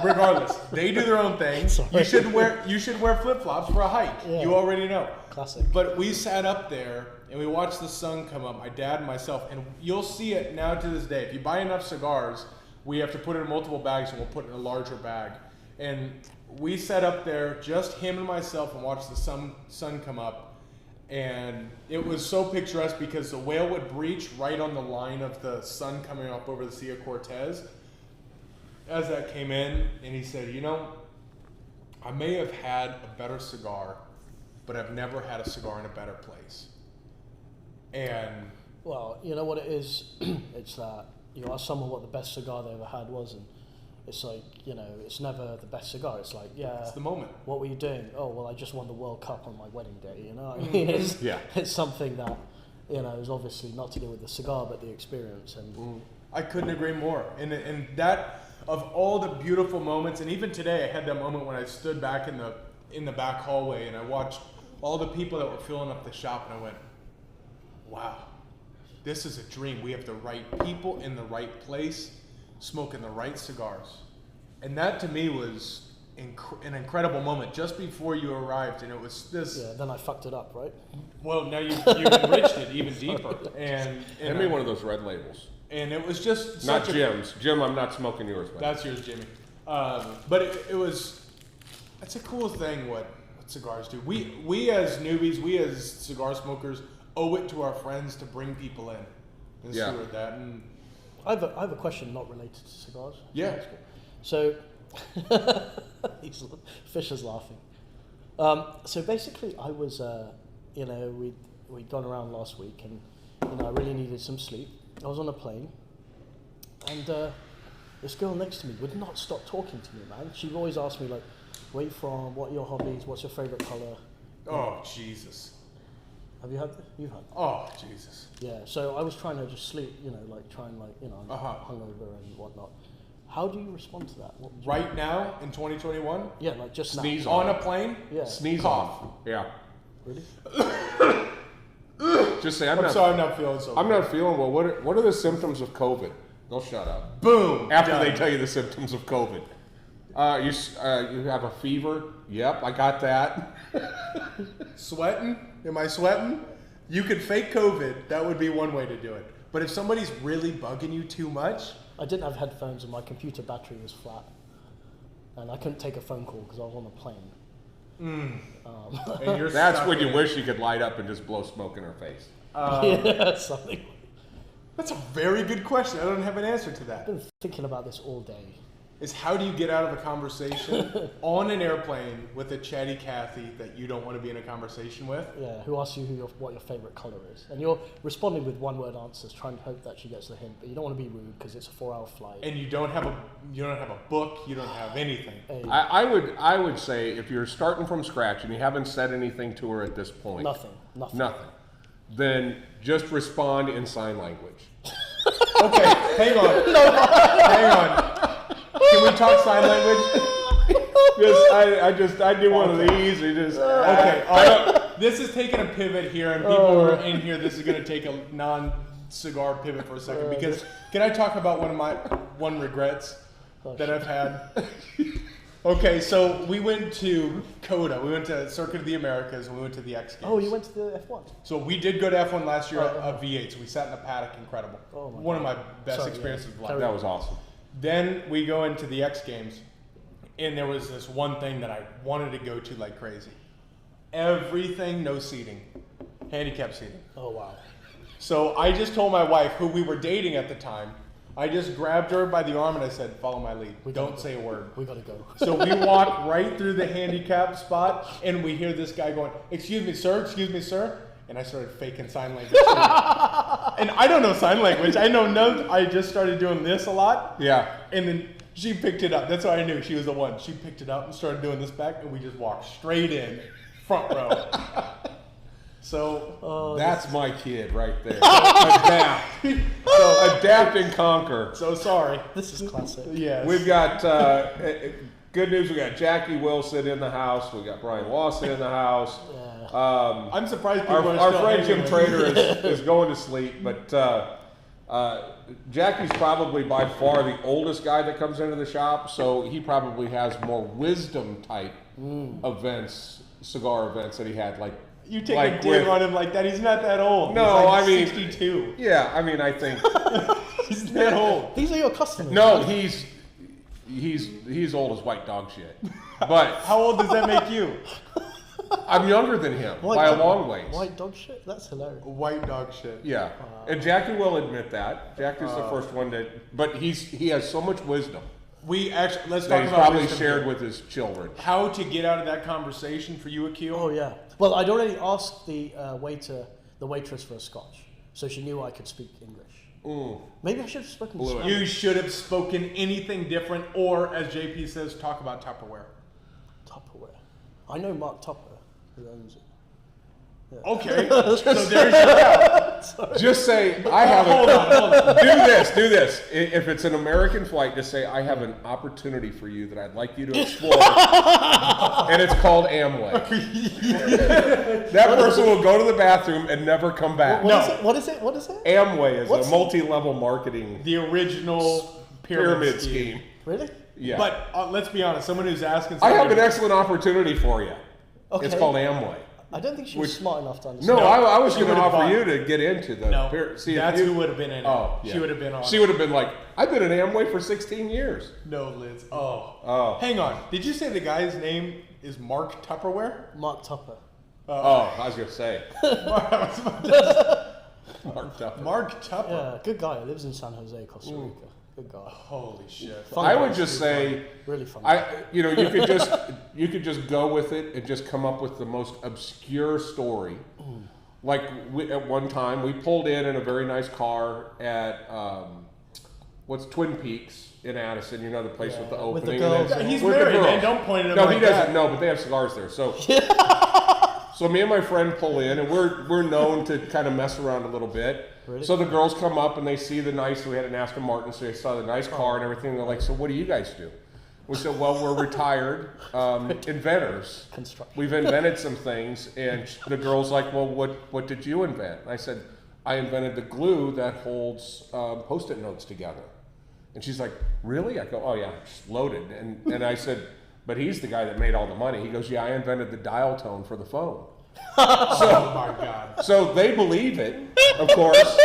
regardless, they do their own thing. Sorry. You should wear flip-flops for a hike. Yeah. You already know. Classic. But we sat up there and we watched the sun come up, my dad and myself, and you'll see it now to this day. If you buy enough cigars, we have to put it in multiple bags, and we'll put it in a larger bag. And we sat up there, just him and myself, and watched the sun come up. And it was so picturesque because the whale would breach right on the line of the sun coming up over the Sea of Cortez. As that came in, and he said, I may have had a better cigar, but I've never had a cigar in a better place. And Well, you know what it is? It's that you ask someone what the best cigar they ever had was, and it's like, it's never the best cigar. It's like, it's the moment. what were you doing? Oh, well, I just won the World Cup on my wedding day, you know what I mean? It's, Yeah. it's something that, is obviously not to do with the cigar, but the experience. And I couldn't agree more. And that, of all the beautiful moments, and even today I had that moment when I stood back in the back hallway and I watched all the people that were filling up the shop, and I went, wow, this is a dream. We have the right people in the right place, smoking the right cigars. And that to me was an incredible moment just before you arrived, and it was this. yeah, then I fucked it up, right? Well, now you've enriched it even deeper. And Hand me one of those red labels. And it was just Not such Jim's. Jim, I'm not smoking yours. Buddy. That's yours, Jimmy. But it's a cool thing what cigars do. We as newbies, we as cigar smokers, owe it to our friends to bring people in and Yeah. steward that. And I have a question not related to cigars. yeah, So, Fisher's laughing. So basically, I was, we'd gone around last week, and I really needed some sleep. I was on a plane, and this girl next to me would not stop talking to me, man. She'd always ask me like, "Where you from? What are your hobbies? What's your favorite color?" oh Jesus, Have you had this? You've had. oh Jesus. Yeah. So I was trying to just sleep, I'm Uh-huh. hungover and whatnot. How do you respond to that? What would you- Right now in 2021, Yeah, like just Sneeze now. on a plane, Yeah. Sneeze cough. off. Yeah. Really? Just say I'm sorry, I'm not feeling so. I'm not feeling well. What are the symptoms of COVID? They'll shut up. Boom. After done. they tell you the symptoms of COVID. You have a fever? Yep, I got that. Sweating? Am I sweating? You could fake COVID. That would be one way to do it. But if somebody's really bugging you too much, I didn't have headphones and my computer battery was flat. And I couldn't take a phone call because I was on a plane. and you're That's stuck when you in- wish you could light up and just blow smoke in her face. Yeah, something. That's a very good question. I don't have an answer to that. I've been thinking about this all day. is how do you get out of a conversation on an airplane with a chatty Cathy that you don't want to be in a conversation with? Yeah, who asks you what your favorite color is, and you're responding with one-word answers, trying to hope that she gets the hint, but you don't want to be rude because it's a 4-hour flight. And you don't have a book, you don't have anything. Hey, I would say if you're starting from scratch and you haven't said anything to her at this point, nothing. Then just respond in sign language. Okay, hang on. Can we talk sign language? I do one of these. Okay, all right. This is taking a pivot here, and people who are in here, this is going to take a non-cigar pivot for a second, because can I talk about one of my regrets that I've had? Okay, so we went to CODA. We went to Circuit of the Americas, and we went to the X Games. Oh, you went to the F1? So we did go to F1 last year at V8. So we sat in a paddock, incredible. Oh my one of my God. best Sorry, experiences yeah. of life. That was awesome. Then we go into the X Games, and there was this one thing that I wanted to go to like crazy. Everything, no seating, handicap seating. Oh, wow. So I just told my wife, who we were dating at the time, I just grabbed her by the arm and I said, follow my lead. Don't say a word. We gotta go. So we walk right through the handicap spot, and we hear this guy going, excuse me, sir. And I started faking sign language. And I don't know sign language. I just started doing this a lot. Yeah. And then she picked it up. That's how I knew she was the one. She picked it up and started doing this back, and we just walked straight in, front row. So that's my kid right there. Adapt. So adapt and conquer. So sorry. This is classic. Yes. We've got good news. We got Jackie Wilson in the house. We got Brian Lawson in the house. I'm surprised people are our still friend Jim hanging with Trader is going to sleep, but Jackie's probably by far the oldest guy that comes into the shop, so he probably has more wisdom type cigar events that he had. Like you take a dig on him like that. He's not that old. No, he's like I mean 62. Yeah, I mean I think he's that old. These are your customers. No, he's old as white dog shit. But how old does that make you? I'm younger than him by a long ways. White dog shit? That's hilarious. White dog shit. Yeah, and Jackie will admit that. Jackie's the first one but he has so much wisdom. Let's that talk he's about probably wisdom shared here. with his children. How to get out of that conversation for you, Akhil? Oh yeah. Well, I'd already asked the waitress for a scotch, so she knew I could speak English. Maybe I should have spoken Spanish. You should have spoken anything different, or as JP says, talk about Tupperware. Tupperware. I know Mark Tupper, who owns it. Yeah. Okay, so there's your out. Just say, I have Hold on. do this. If it's an American flight, just say, I have an opportunity for you that I'd like you to explore. And it's called Amway. That person will go to the bathroom and never come back. What is it? Amway is a multi-level marketing The original pyramid scheme. Really? Yeah. But let's be honest, someone who's asking I have somebody- an excellent opportunity for you. Okay. It's called Amway. I don't think she was smart enough to understand. No, I was she going to would've offer bought- you to get into the... No, see, that's who would have been in it. Oh, yeah. She would have been on She it. would have been like, I've been in Amway for 16 years. No, Liz. Oh. Hang on. Did you say the guy's name is Mark Tupperware? Mark Tupper. I was going to say. Mark Tupper. Mark Tupper. Yeah, good guy. He lives in San Jose, Costa Rica. Good guy. Holy shit. Fun I guy. would just say... Really funny. you could just go with it and just come up with the most obscure story. Like at one time, we pulled in a very nice car at Twin Peaks in Addison. You know the place with the opening. With the and girls. then- He's with the married, man. girls. Don't point at him No, like he doesn't. that. No, but they have cigars there. So, so me and my friend pull in, and we're known to kind of mess around a little bit. Really? So the girls come up and they see the nice. We had an Aston Martin, so they saw the nice car and everything. They're like, "So what do you guys do?" We said, "Well, we're retired inventors. Construction. We've invented some things." And the girl's like, "Well, what did you invent?" And I said, "I invented the glue that holds Post-it notes together." And she's like, "Really?" I go, "Oh yeah, it's loaded." And I said, "But he's the guy that made all the money." He goes, "Yeah, I invented the dial tone for the phone." Oh my God. So they believe it, of course,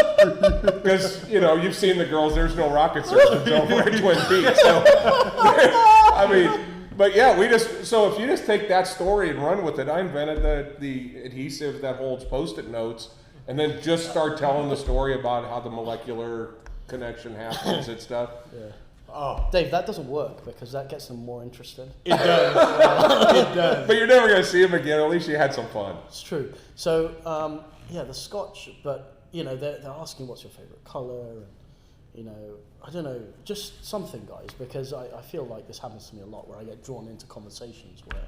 because you've seen the girls. There's no rocket surgeons over at Twin Peaks. So, I mean, but yeah, so if you just take that story and run with it, I invented the adhesive that holds Post-it notes, and then just start telling the story about how the molecular connection happens and stuff. Yeah. Oh, Dave, that doesn't work because that gets them more interested. it does. It does. But you're never going to see him again. At least you had some fun. It's true. So, the Scotch, but, they're asking what's your favourite colour, and, I don't know, just something, guys, because I feel like this happens to me a lot where I get drawn into conversations where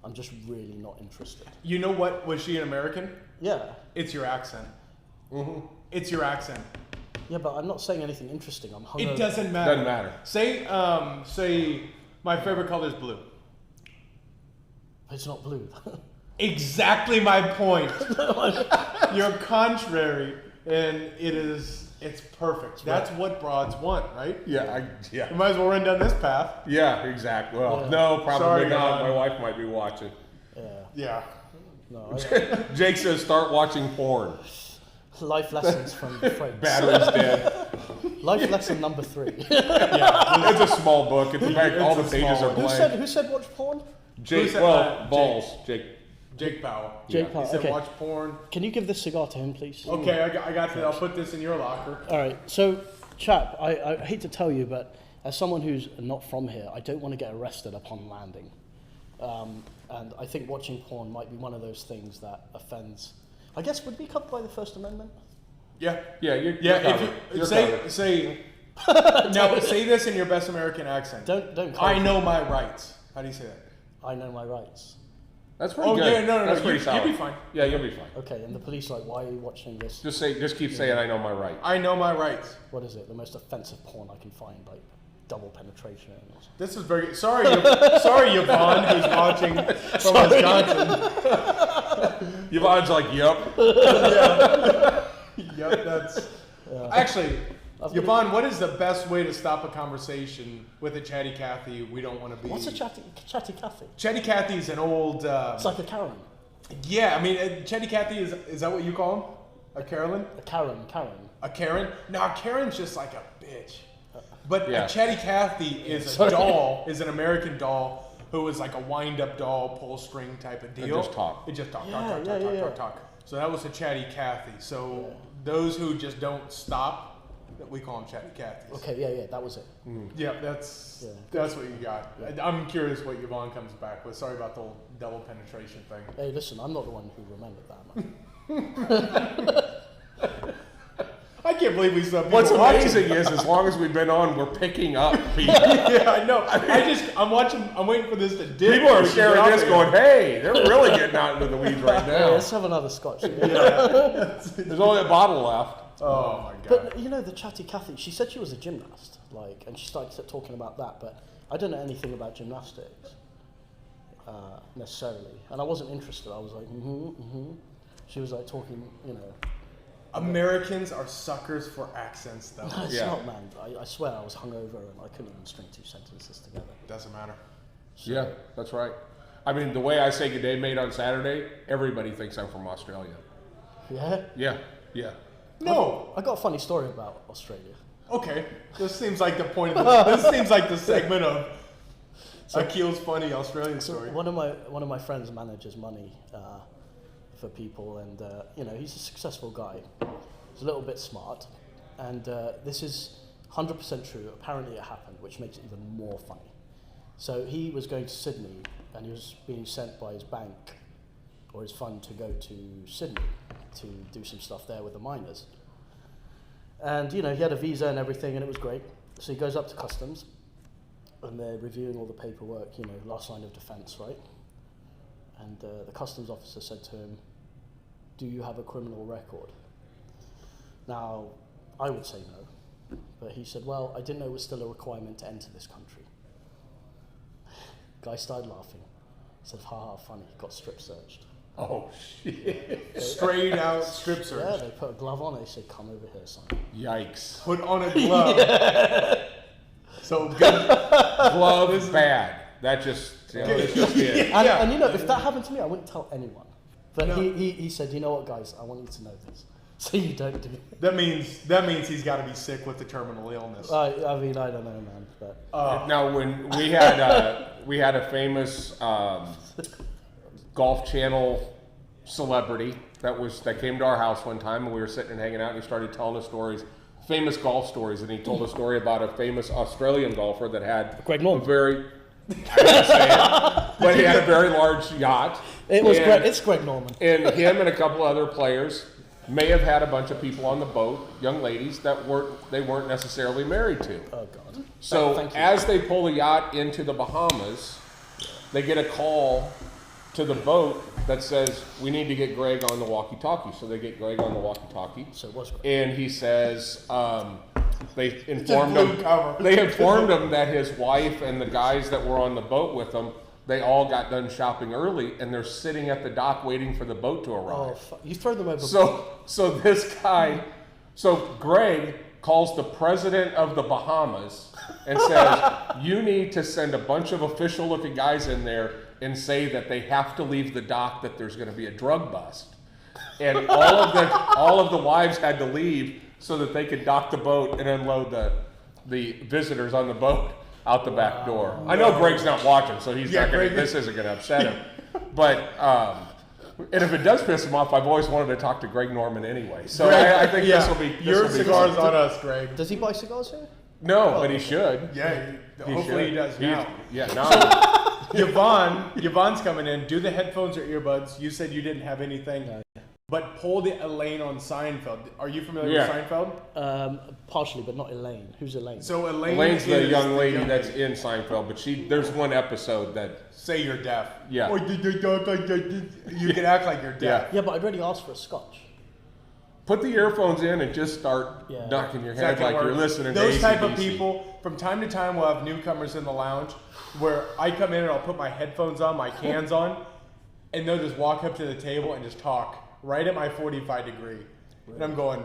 I'm just really not interested. You know what? Was she an American? Yeah. It's your accent. Mm-hmm. It's your accent. Yeah, but I'm not saying anything interesting. I'm hungover. It doesn't matter. Doesn't matter. Say my favorite color is blue. It's not blue. Exactly my point. You're contrary, and it's perfect. That's what broads want, right? Yeah, You might as well run down this path. Yeah, exactly. Well, Yeah. no, probably Sorry, not. Ron. My wife might be watching. Yeah. Yeah. No. Jake says start watching porn. Life lessons from the Frakes. Battery's dead. Life lesson number 3. It's a small book. It's like all the a pages small are one. blank. Who said watch porn? Jake, said well, that? balls. Jake Powell. Jake He Powell. said Okay. watch porn. Can you give this cigar to him, please? Okay, I got that. I'll put this in your locker. All right. So, chap, I hate to tell you, but as someone who's not from here, I don't want to get arrested upon landing. And I think watching porn might be one of those things that offends. I guess would be covered by the First Amendment. Yeah. Yeah, you're Yeah. covered. If you You're say covered. say now say this in your best American accent. Don't. I know my rights. How do you say that? I know my rights. That's pretty Oh good. yeah, no. That's pretty You'll solid. be fine. Yeah, you'll be fine. Okay. And the police like, why are you watching this? Just keep saying I know my right. I know my rights. What is it? The most offensive porn I can find, like double penetration. Or something. This is very sorry, Yvonne, who's watching from Wisconsin. Yvonne's like, yep. Yep, that's actually. Yvonne, what is the best way to stop a conversation with a chatty Cathy? We don't want to be. What's a chatty Cathy? Chatty Cathy is an old. It's like a Karen. Yeah, I mean, chatty Cathy is that what you call him? A Carolyn? A Karen. A Karen? No, a Karen's just like a bitch. But Yeah. a chatty Cathy is a doll, is an American doll who is like a wind-up doll, pull string type of deal. just talk. It just talk. Yeah. Talk. So that was a chatty Cathy. So those who just don't stop, we call them chatty Cathys. Okay. Yeah. That was it. Yeah, that's Yeah. what you got. I'm curious what Yvonne comes back with. Sorry about the whole double penetration thing. Hey, listen, I'm not the one who remembered that, man. I can't believe we still have people What's watching. amazing is, as long as we've been on, we're picking up people. Yeah, I know. I'm watching. I'm waiting for this to dip. People are so we can sharing get this, off going, here. "Hey, they're really getting out into the weeds right Hey, now." let's have another scotch. There's only a bottle left. Oh my god. But the chatty Cathy, she said she was a gymnast, and she started talking about that. But I don't know anything about gymnastics necessarily, and I wasn't interested. I was like, She was like talking, Americans are suckers for accents, though. No, it's Yeah. not, man. I swear I was hungover and I couldn't even string 2 sentences together. Doesn't matter. Yeah, that's right. I mean, the way I say "good day, mate" on Saturday, everybody thinks I'm from Australia. Yeah. Yeah. No. I got a funny story about Australia. Okay. This seems like the point of this. This seems like the segment of Akhil's funny Australian story. One of my friends manages money for people, and he's a successful guy. He's a little bit smart, and this is 100% true. Apparently, it happened, which makes it even more funny. So he was going to Sydney, and he was being sent by his bank or his fund to go to Sydney to do some stuff there with the miners. And he had a visa and everything, and it was great. So he goes up to customs, and they're reviewing all the paperwork, last line of defense, right? And the customs officer said to him, "Do you have a criminal record?" Now, I would say no, but he said, "Well, I didn't know it was still a requirement to enter this country." Guy started laughing. He said, "Ha ha, funny." Got strip searched. Oh shit! Straight out strip search. Yeah, they put a glove on it. They said, "Come over here, son." Yikes! Put on a glove. So good. Glove is bad. That just that's just it. And if that happened to me, I wouldn't tell anyone. But No. he said, "You know what, guys? I want you to know this, so you don't do it." That means he's got to be sick with the terminal illness. I mean, I don't know, man, but Now, when we had a famous Golf Channel celebrity that came to our house one time, and we were sitting and hanging out, and he started telling us stories. famous golf stories, and he told a story about a famous Australian golfer that had Greg Norman. a very, I didn't say it, but he had a very large yacht. It's Greg Norman. And him and a couple other players may have had a bunch of people on the boat, young ladies that weren't necessarily married to. Oh God. So Thank you. as they pull the yacht into the Bahamas, they get a call to the boat that says, we need to get Greg on the walkie-talkie. So they get Greg on the walkie-talkie. So it was Greg. And he says, they informed him that his wife and the guys that were on the boat with him, they all got done shopping early, and they're sitting at the dock waiting for the boat to arrive. Oh, you throw them over. So this guy, Greg calls the president of the Bahamas and says, you need to send a bunch of official looking guys in there and say that they have to leave the dock, that there's going to be a drug bust. And all of the wives had to leave so that they could dock the boat and unload the visitors on the boat out the back door. I know Greg's not watching, so he's not gonna, this isn't going to upset him. But, and if it does piss him off, I've always wanted to talk to Greg Norman anyway. So I think this will be your cigars on us, Greg. Does he buy cigars here? No, but he should. Yeah, hopefully he does now. Yeah, now. Yvonne's coming in. Do the headphones or earbuds? You said you didn't have anything. No. But pull the Elaine on Seinfeld. Are you familiar with Seinfeld? Partially, but not Elaine. Who's Elaine? So Elaine's the young lady that's in Seinfeld, but there's one episode that... Say you're deaf. Yeah. Or you can act like you're deaf. Yeah, but I'd already asked for a scotch. Put the earphones in and just start knocking your head like you're listening to Those AC/DC. type of people, from time to time, we'll have newcomers in the lounge where I come in and I'll put my headphones on, my cans on, and they'll just walk up to the table and just talk right at my 45 degree. And I'm going,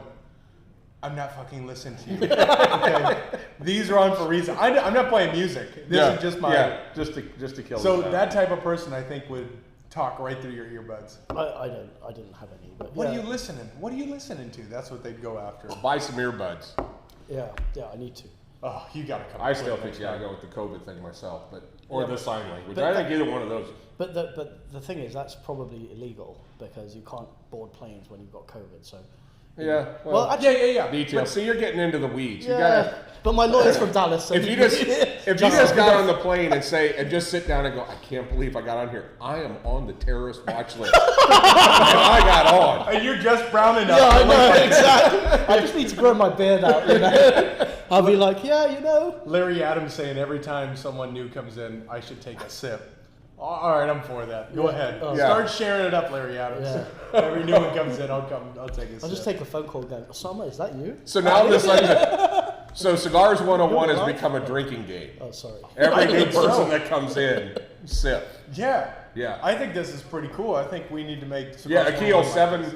I'm not fucking listening to you. Okay? These are on for a reason. I'm not playing music. This is just my... Yeah, just to kill So the time. that type of person, I think, would talk right through your earbuds. I didn't have any. But What are you listening? What are you listening to? That's what they'd go after. Buy some earbuds. Yeah, I need to. Oh, you gotta come. I still think I go with the COVID thing myself, or the sign language. But I think either one of those. But the thing is, that's probably illegal because you can't board planes when you've got COVID. So. Yeah. Well, actually, yeah. Details. See, you're getting into the weeds. Yeah. You gotta. But my lawyer's from Dallas. So If you just got on the plane and just sit down and go, I can't believe I got on here. I am on the terrorist watch list. And I got on. And you're just brown enough. Yeah, I know, exactly. I just need to grow my beard out, you know. I'll be like, Larry Adams saying every time someone new comes in, I should take a sip. All right, I'm for that. Go ahead. Start sharing it up, Larry Adams. Yeah. Every new one comes in, I'll take a sip. I'll just take a phone call going, Osama, is that you? So now so Cigars 101 has become a drinking game. Oh, sorry. Every new person that comes in, sip. Yeah. Yeah. I think this is pretty cool. I think we need to make... Yeah, Akhil,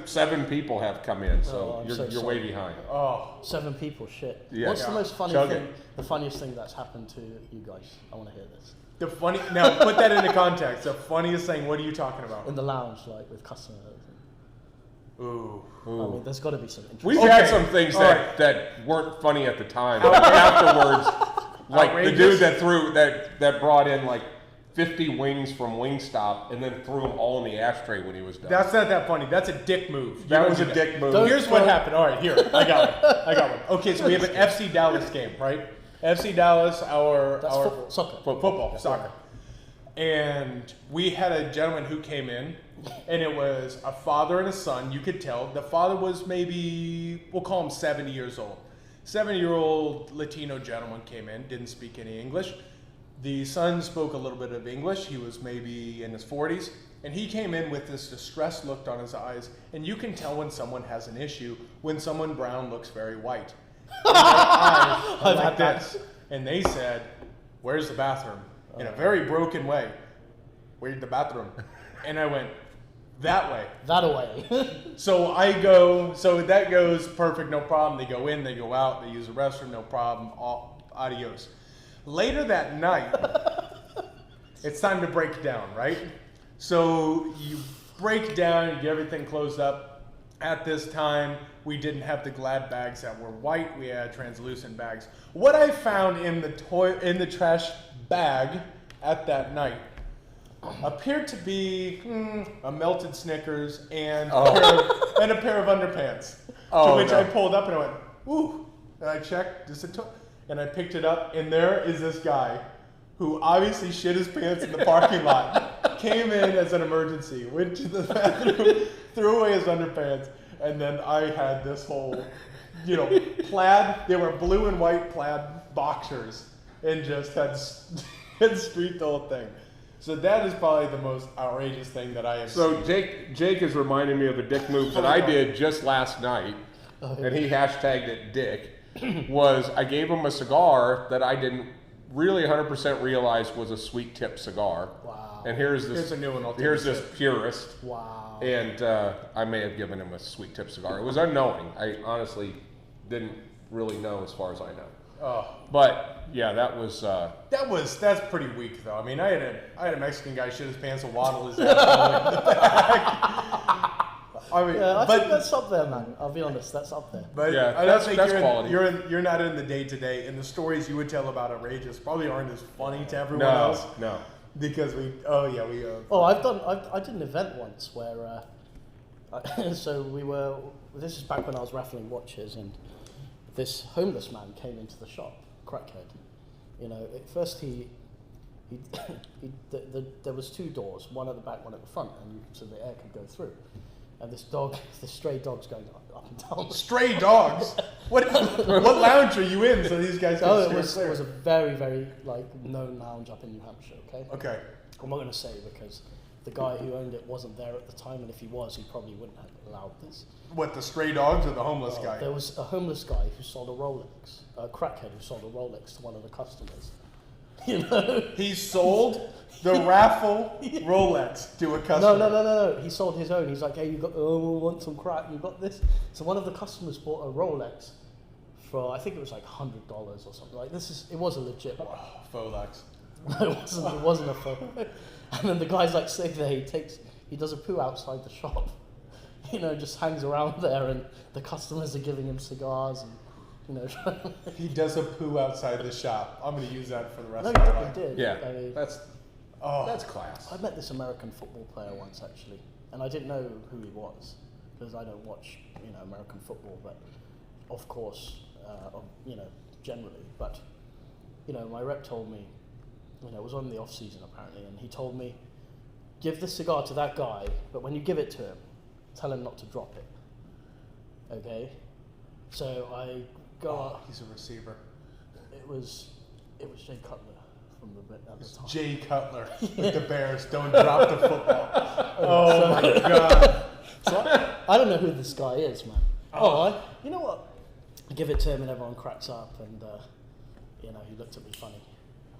seven people have come in, so I'm so you're way behind. Oh. 7 people, shit. Yeah. What's the most funny Chug thing, it. the funniest thing that's happened to you guys? I want to hear this. Now put that into context. The funniest thing, what are you talking about? In the lounge, like with customers. Ooh. I mean, there's got to be some interesting. We've had some things that weren't funny at the time, but afterwards, like Outrageous? the dude that brought in like 50 wings from Wingstop and then threw them all in the ashtray when he was done. That's not that funny. That's a dick move. That was a dick move. Here's what happened. All right, here. I got one. Okay, so we have an FC Dallas game, right? FC Dallas, That's our football, soccer. Football, soccer. And we had a gentleman who came in, and it was a father and a son. You could tell. The father was maybe, we'll call him 70 years old. 70-year-old Latino gentleman came in, didn't speak any English. The son spoke a little bit of English. He was maybe in his 40s. And he came in with this distressed look on his eyes. And you can tell when someone has an issue when someone brown looks very white. And their eyes are like this. And they said, "Where's the bathroom?" In a very broken way. "Where's the bathroom?" And I went, "That way." That away. So that goes perfect, no problem. They go in, they go out, they use the restroom, no problem, adios. Later that night, it's time to break down, right? So you break down, you get everything closed up. At this time, we didn't have the Glad bags that were white, we had translucent bags. What I found in the trash bag at that night appeared to be a melted Snickers and a pair of underpants. To which I pulled up and I went, "Ooh, And I checked, and I picked it up, and there is this guy who obviously shit his pants in the parking lot, came in as an emergency, went to the bathroom, threw away his underpants, and then I had this whole, plaid, they were blue and white plaid boxers, and just had streaked the whole thing. So that is probably the most outrageous thing that I have seen. Jake is reminding me of a dick move that I did just last night, and he hashtagged it dick, was I gave him a cigar that I didn't really 100% realize was a sweet tip cigar. Wow. And here's a new one. Here's this purist. Wow. And I may have given him a sweet tip cigar. It was unknowing. I honestly didn't really know as far as I know. Oh. But yeah, that's pretty weak though. I mean, I had a Mexican guy shit his pants and waddle his ass. I mean, I think that's up there, man. I'll be honest, that's up there. But yeah, I don't think that's quality. You're not in the day to day, and the stories you would tell about Outrageous probably aren't as funny to everyone else. No. Because I did an event once where, this is back when I was raffling watches, and this homeless man came into the shop, crackhead. At first there was two doors, one at the back, one at the front, and so the air could go through. And this stray dog's going up and down. Stray dogs? What lounge are you in? So these guys can it was a very, very known lounge up in New Hampshire. Okay. Okay. I'm not going to say because the guy who owned it wasn't there at the time, and if he was, he probably wouldn't have allowed this. What, the stray dogs or the homeless guy? There was a homeless guy who sold a Rolex, a crackhead who sold a Rolex to one of the customers. He sold the raffle Rolex to a customer. No. He sold his own. He's like, hey, we want some crack? You got this? So one of the customers bought a Rolex for, I think it was like $100 or something. It was a legit one. Oh, Folex. No, it wasn't a phone. And then the guy's like sitting there, he does a poo outside the shop. Just hangs around there, and the customers are giving him cigars and He does a poo outside the shop. I'm going to use that for the rest of my my life. life. He did. Yeah, I mean, that's class. I met this American football player once actually, and I didn't know who he was because I don't watch American football, but of course generally. But my rep told me, it was on the off season apparently, and he told me, give the cigar to that guy, but when you give it to him, tell him not to drop it. Okay, so I go up. He's a receiver. It was Jay Cutler from the bit at the time. Jay Cutler with the Bears. Don't drop the football. Oh my God. So I don't know who this guy is, man. You know what? I give it to him and everyone cracks up, and he looked at me funny.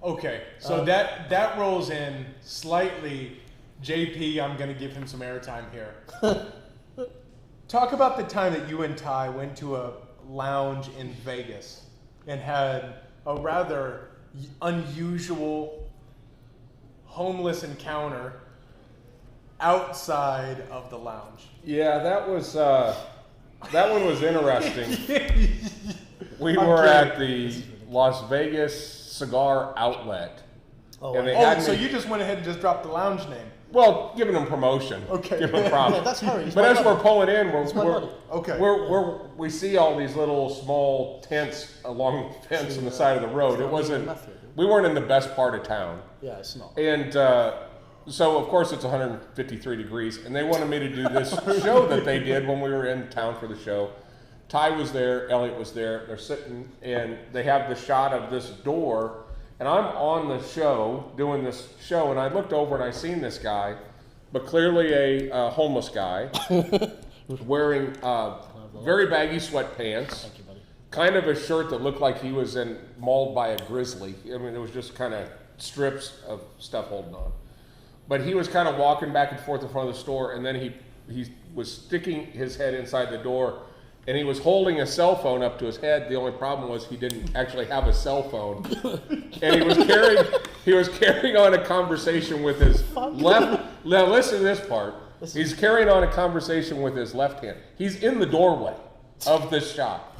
Okay, so that rolls in slightly. JP, I'm going to give him some airtime here. Talk about the time that you and Ty went to a lounge in Vegas and had a rather unusual homeless encounter outside of the lounge. Yeah, that one was interesting. We were at the Las Vegas Cigar Outlet. So you just went ahead and just dropped the lounge name. Well, giving them promotion. Okay. Giving them props. Yeah, that's Harry. But as we're pulling in, Okay. we see all these little small tents along the fence on the side of the road. We weren't in the best part of town. Yeah, it's not. And so, of course, it's 153 degrees, and they wanted me to do this show that they did when we were in town for the show. Ty was there, Elliot was there, they're sitting, and they have the shot of this door, and I'm on the show, doing this show, and I looked over and I seen this guy, but clearly a homeless guy, wearing very baggy sweatpants. Thank you, buddy. Kind of a shirt that looked like he was mauled by a grizzly. I mean, it was just kind of strips of stuff holding on. But he was kind of walking back and forth in front of the store, and then he was sticking his head inside the door, and he was holding a cell phone up to his head. The only problem was he didn't actually have a cell phone, and he was carrying on a conversation with his left. Now listen to this part. He's carrying on a conversation with his left hand. He's in the doorway of this shop.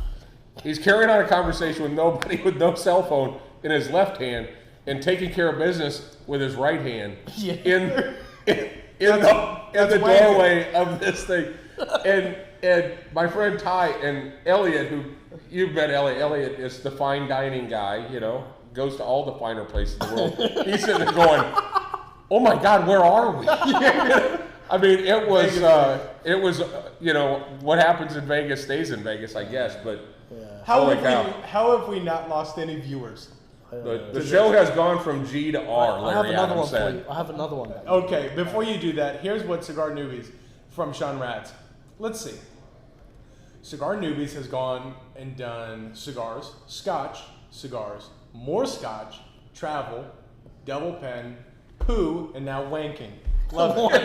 He's carrying on a conversation with nobody, with no cell phone in his left hand, and taking care of business with his right hand in the doorway of this thing. And my friend Ty and Elliot, who you've met Elliot. Elliot is the fine dining guy, you know, goes to all the finer places in the world. He's sitting there going, oh my God, where are we? I mean, it was, you know, what happens in Vegas stays in Vegas, I guess, but How have we not lost any viewers? the show has gone from G to R, I have Larry another Adams one for said. you. I have another one. Okay, before you do that, here's what Cigar Newbies from Sean Rads. Let's see. Cigar Newbies has gone and done cigars, scotch, cigars, more scotch, travel, double pen, poo, and now wanking. Love it.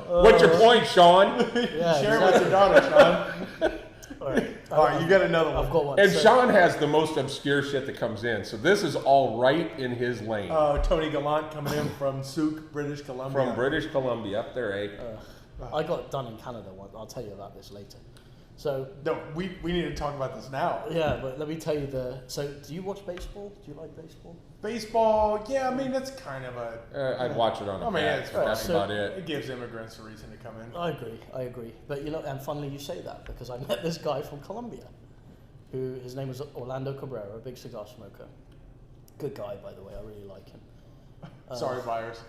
What's your point, Sean? Yeah, Share it with your daughter, Sean. All right, you got another one. I've got one. And So- Sean has the most obscure shit that comes in, so this is all right in his lane. Tony Gallant coming in from Souk, British Columbia. From British Columbia, up there, eh? I got it done in Canada once. I'll tell you about this later. So No, we need to talk about this now. yeah, but let me tell you So do you watch baseball? Do you like baseball? Baseball, yeah, I mean that's kind of a. I'd watch it on a I mean, patch, it's but that's so- about it. It gives immigrants a reason to come in. I agree. But you know, and funnily you say that because I met this guy from Colombia, who his name was Orlando Cabrera, a big cigar smoker. Good guy, by the way. I really like him. Sorry, buyers.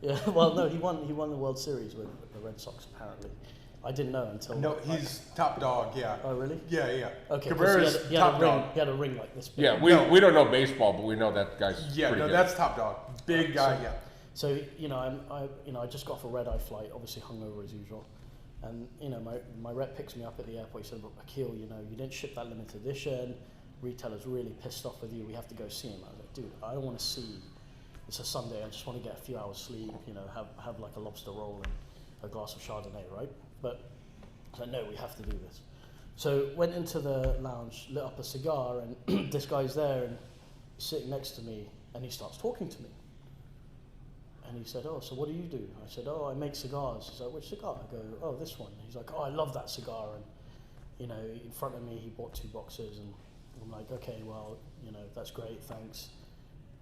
Yeah. Well, no, he won the World Series with the Red Sox. Apparently, I didn't know until. No, he's top dog. Yeah. Oh really? Yeah, yeah. Okay. 'cause Cabrera's he had top a ring. dog. He had a ring like this. Big. Yeah, No. we don't know baseball, but we know that guy's Yeah, pretty no, good. that's top dog. Big guy. Yeah. So you know, I just got off a red-eye flight, obviously hungover as usual, and you know, my rep picks me up at the airport. He said, "Akhil, you know, you didn't ship that limited edition. Retailer's really pissed off with you. We have to go see him." I was like, "Dude, I don't want to see. It's a Sunday. I just want to get a few hours sleep. You know, have like a lobster roll and a glass of Chardonnay, right?" But I was like, "No, we have to do this." So went into the lounge, lit up a cigar, and this guy's there and sitting next to me, and he starts talking to me. And he said, "Oh, so what do you do?" I said, "Oh, I make cigars." He's like, "Which cigar?" I go, "Oh, this one." He's like, "Oh, I love that cigar." And, you know, in front of me, he bought 2 boxes. And I'm like, "Okay, well, you know, that's great, thanks."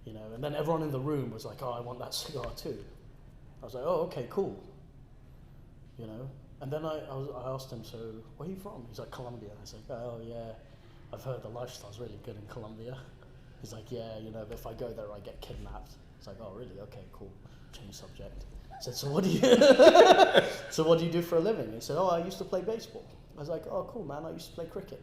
You know, and then everyone in the room was like, "Oh, I want that cigar too." I was like, "Oh, okay, cool." You know, and then I asked him, "So, where are you from?" He's like, "Colombia." I was like, "Oh, yeah, I've heard the lifestyle's really good in Colombia." He's like, "Yeah, you know, if I go there, I get kidnapped." It's like, "Oh, really? Okay, cool." Change subject. I said, "So what do you so what do you do for a living?" He said, "Oh, I used to play baseball." I was like, "Oh, cool, man. I used to play cricket."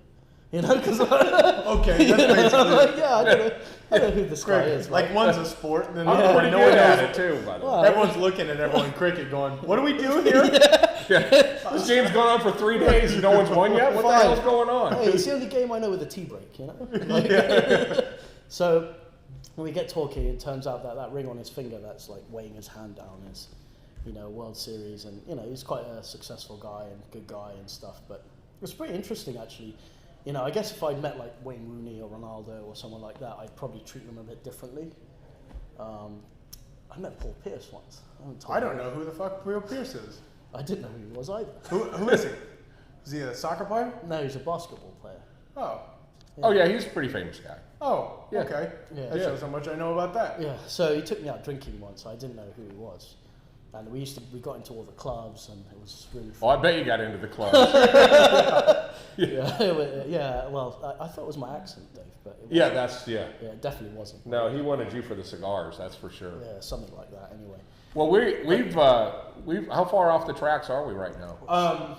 You know, because Okay, that's basically. like, yeah, I don't know who this guy is. Like right? one's a sport, and then I'm no pretty one good at knows. it too, by the way. Well, Everyone's looking at everyone in cricket, going, "What do we do here?" This game's gone on for 3 days and no one's won yet? What the hell's going on? Hey, it's the only game I know with a tea break, you know? Like, so when we get talking, it turns out that ring on his finger that's like weighing his hand down is, you know, World Series. And, you know, he's quite a successful guy and good guy and stuff. But it was pretty interesting, actually. You know, I guess if I'd met like Wayne Rooney or Ronaldo or someone like that, I'd probably treat them a bit differently. I met Paul Pierce once. I don't know who the fuck Will Pierce is. I didn't know who he was either. Who is he? Is he a soccer player? No, he's a basketball player. Oh. Oh yeah, he's a pretty famous guy. Oh, Yeah. okay. Yeah. That shows how much I know about that. Yeah, so he took me out drinking once. I didn't know who he was, and we got into all the clubs, and it was really Oh, I fun. bet you got into the club. Yeah. Well, I thought it was my accent, Dave, but it Yeah, wasn't. yeah. Yeah, it definitely wasn't. No, he wanted you for the cigars, that's for sure. Yeah, something like that. Anyway, Well, we've how far off the tracks are we right now?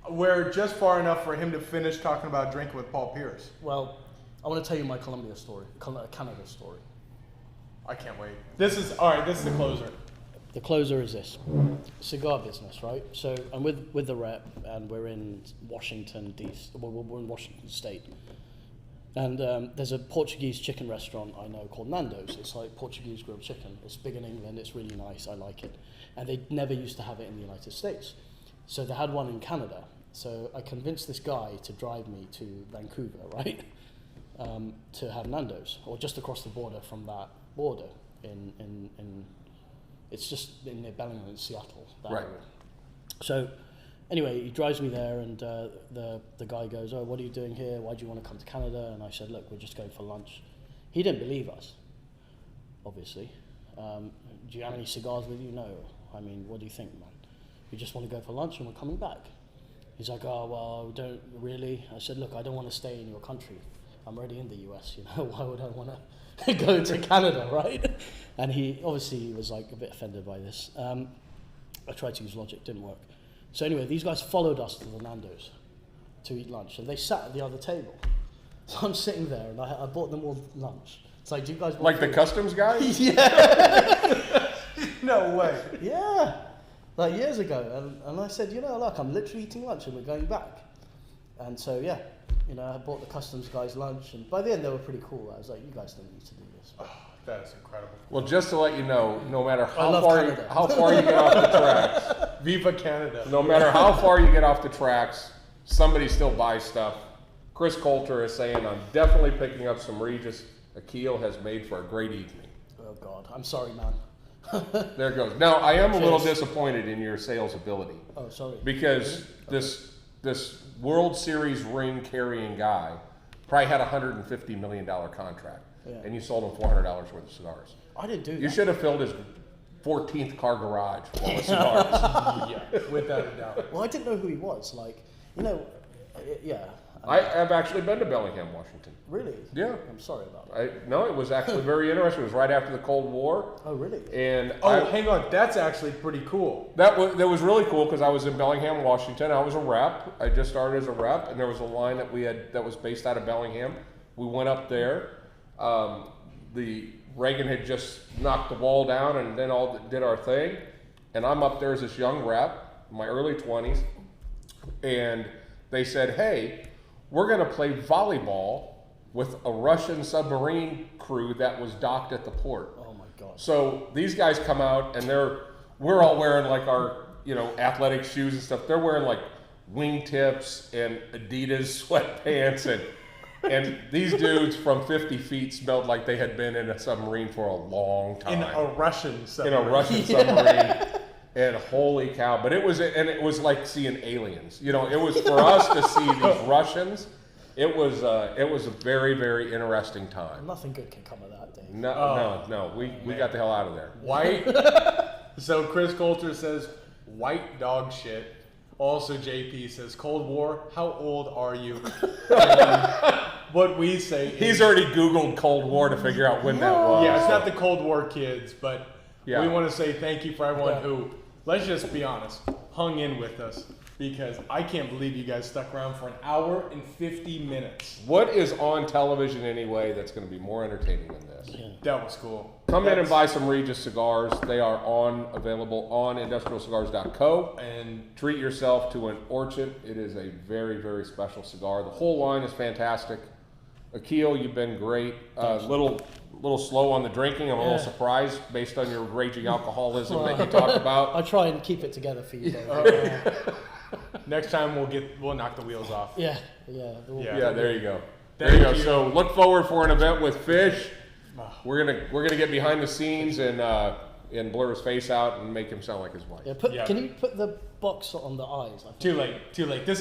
We're just far enough for him to finish talking about drinking with Paul Pierce. well, I want to tell you my Colombia story, Canada story. I can't wait. This is all right. This is the closer. The closer is this cigar business, right? So I'm with the rep, and we're in Washington D.C. Well, we're in Washington State, and there's a Portuguese chicken restaurant I know called Nando's. It's like Portuguese grilled chicken. It's big in England. It's really nice. I like it, and they never used to have it in the United States, so they had one in Canada. So I convinced this guy to drive me to Vancouver, right, to have Nando's, or just across the border from that border in it's just near Bellingham in Seattle, that Right. area. So anyway, he drives me there, and the guy goes, "Oh, what are you doing here? Why do you want to come to Canada?" And I said, "Look, we're just going for lunch." He didn't believe us, obviously. "Do you have any cigars with you?" "No." "I mean, what do you think, man? We just want to go for lunch and we're coming back." He's like, oh, well, we don't really. I said, look, I don't want to stay in your country. I'm already in the US, you know, why would I want to go to Canada, right? And he was like a bit offended by this. I tried to use logic, didn't work. So anyway, these guys followed us to the Nando's to eat lunch, and they sat at the other table. So I'm sitting there, and I bought them all lunch. It's like, do you guys want Like food? the customs guys? Yeah. No way. Yeah, like years ago, and I said, you know, look, I'm literally eating lunch and we're going back. And so, yeah, you know, I bought the customs guys lunch, and by the end they were pretty cool. I was like, you guys don't need to do this. Oh, that is incredible. Well, just to let you know, no matter I love Canada. how far you get off the tracks, Viva Canada. no matter how far you get off the tracks, somebody still buys stuff. Chris Coulter is saying, I'm definitely picking up some Reguis. Akhil has made for a great evening. Oh God, I'm sorry, man. There it goes. Now, I am a little Cheers. disappointed in your sales ability Oh, sorry. because this World Series ring carrying guy probably had a $150 million contract, Yeah. and you sold him $400 worth of cigars. I didn't do You that. should have filled his 14th car garage full of cigars. Yeah, without a doubt. Well, I didn't know who he was. Like, you know, yeah. I have actually been to Bellingham, Washington. Really? Yeah. I'm sorry about that. No, it was actually very interesting. It was right after the Cold War, Oh, really? and Oh, hang on. That's actually pretty cool. that was really cool because I was in Bellingham, Washington. I was a rep. I just started as a rep, and there was a line that we had that was based out of Bellingham. We went up there. The Reagan had just knocked the wall down, and then did our thing. And I'm up there as this young rep, in my early 20s, and they said, "Hey, we're going to play volleyball with a Russian submarine crew that was docked at the port." Oh my God. So these guys come out, and we're all wearing like our, you know, athletic shoes and stuff. They're wearing like wingtips and Adidas sweatpants, and these dudes from 50 feet smelled like they had been in a submarine for a long time. In a Russian submarine. Submarine. And holy cow! But it was like seeing aliens. You know, it was for us to see these Russians. It was a very, very interesting time. Nothing good can come of that, Dave. No. We got the hell out of there. White. So Chris Coulter says white dog shit. Also, JP says Cold War. How old are you? What we say is, He's already Googled Cold War to figure out when that was. yeah, it's not the Cold War kids, but Yeah. we want to say thank you for everyone Yeah. who, let's just be honest, hung in with us, because I can't believe you guys stuck around for an hour and 50 minutes. What is on television anyway that's going to be more entertaining than this? Yeah. That was cool. Come in and buy some Reguis cigars. They are available on industrialcigars.co. And Treat yourself to an Orchard. It is a very, very special cigar. The whole line is fantastic. Akhil, you've been great. Little slow on the drinking. I'm a little Yeah. surprised based on your raging alcoholism that you talked about. I try and keep it together for you, Dave. next time we'll knock the wheels off. Yeah. Yeah. Yeah, there you go. Thank There you go. you. So look forward for an event with Fish. We're gonna get behind the scenes and blur his face out and make him sound like his wife. Yeah. Yeah. Can you put the box on the eyes? I think? Too late. This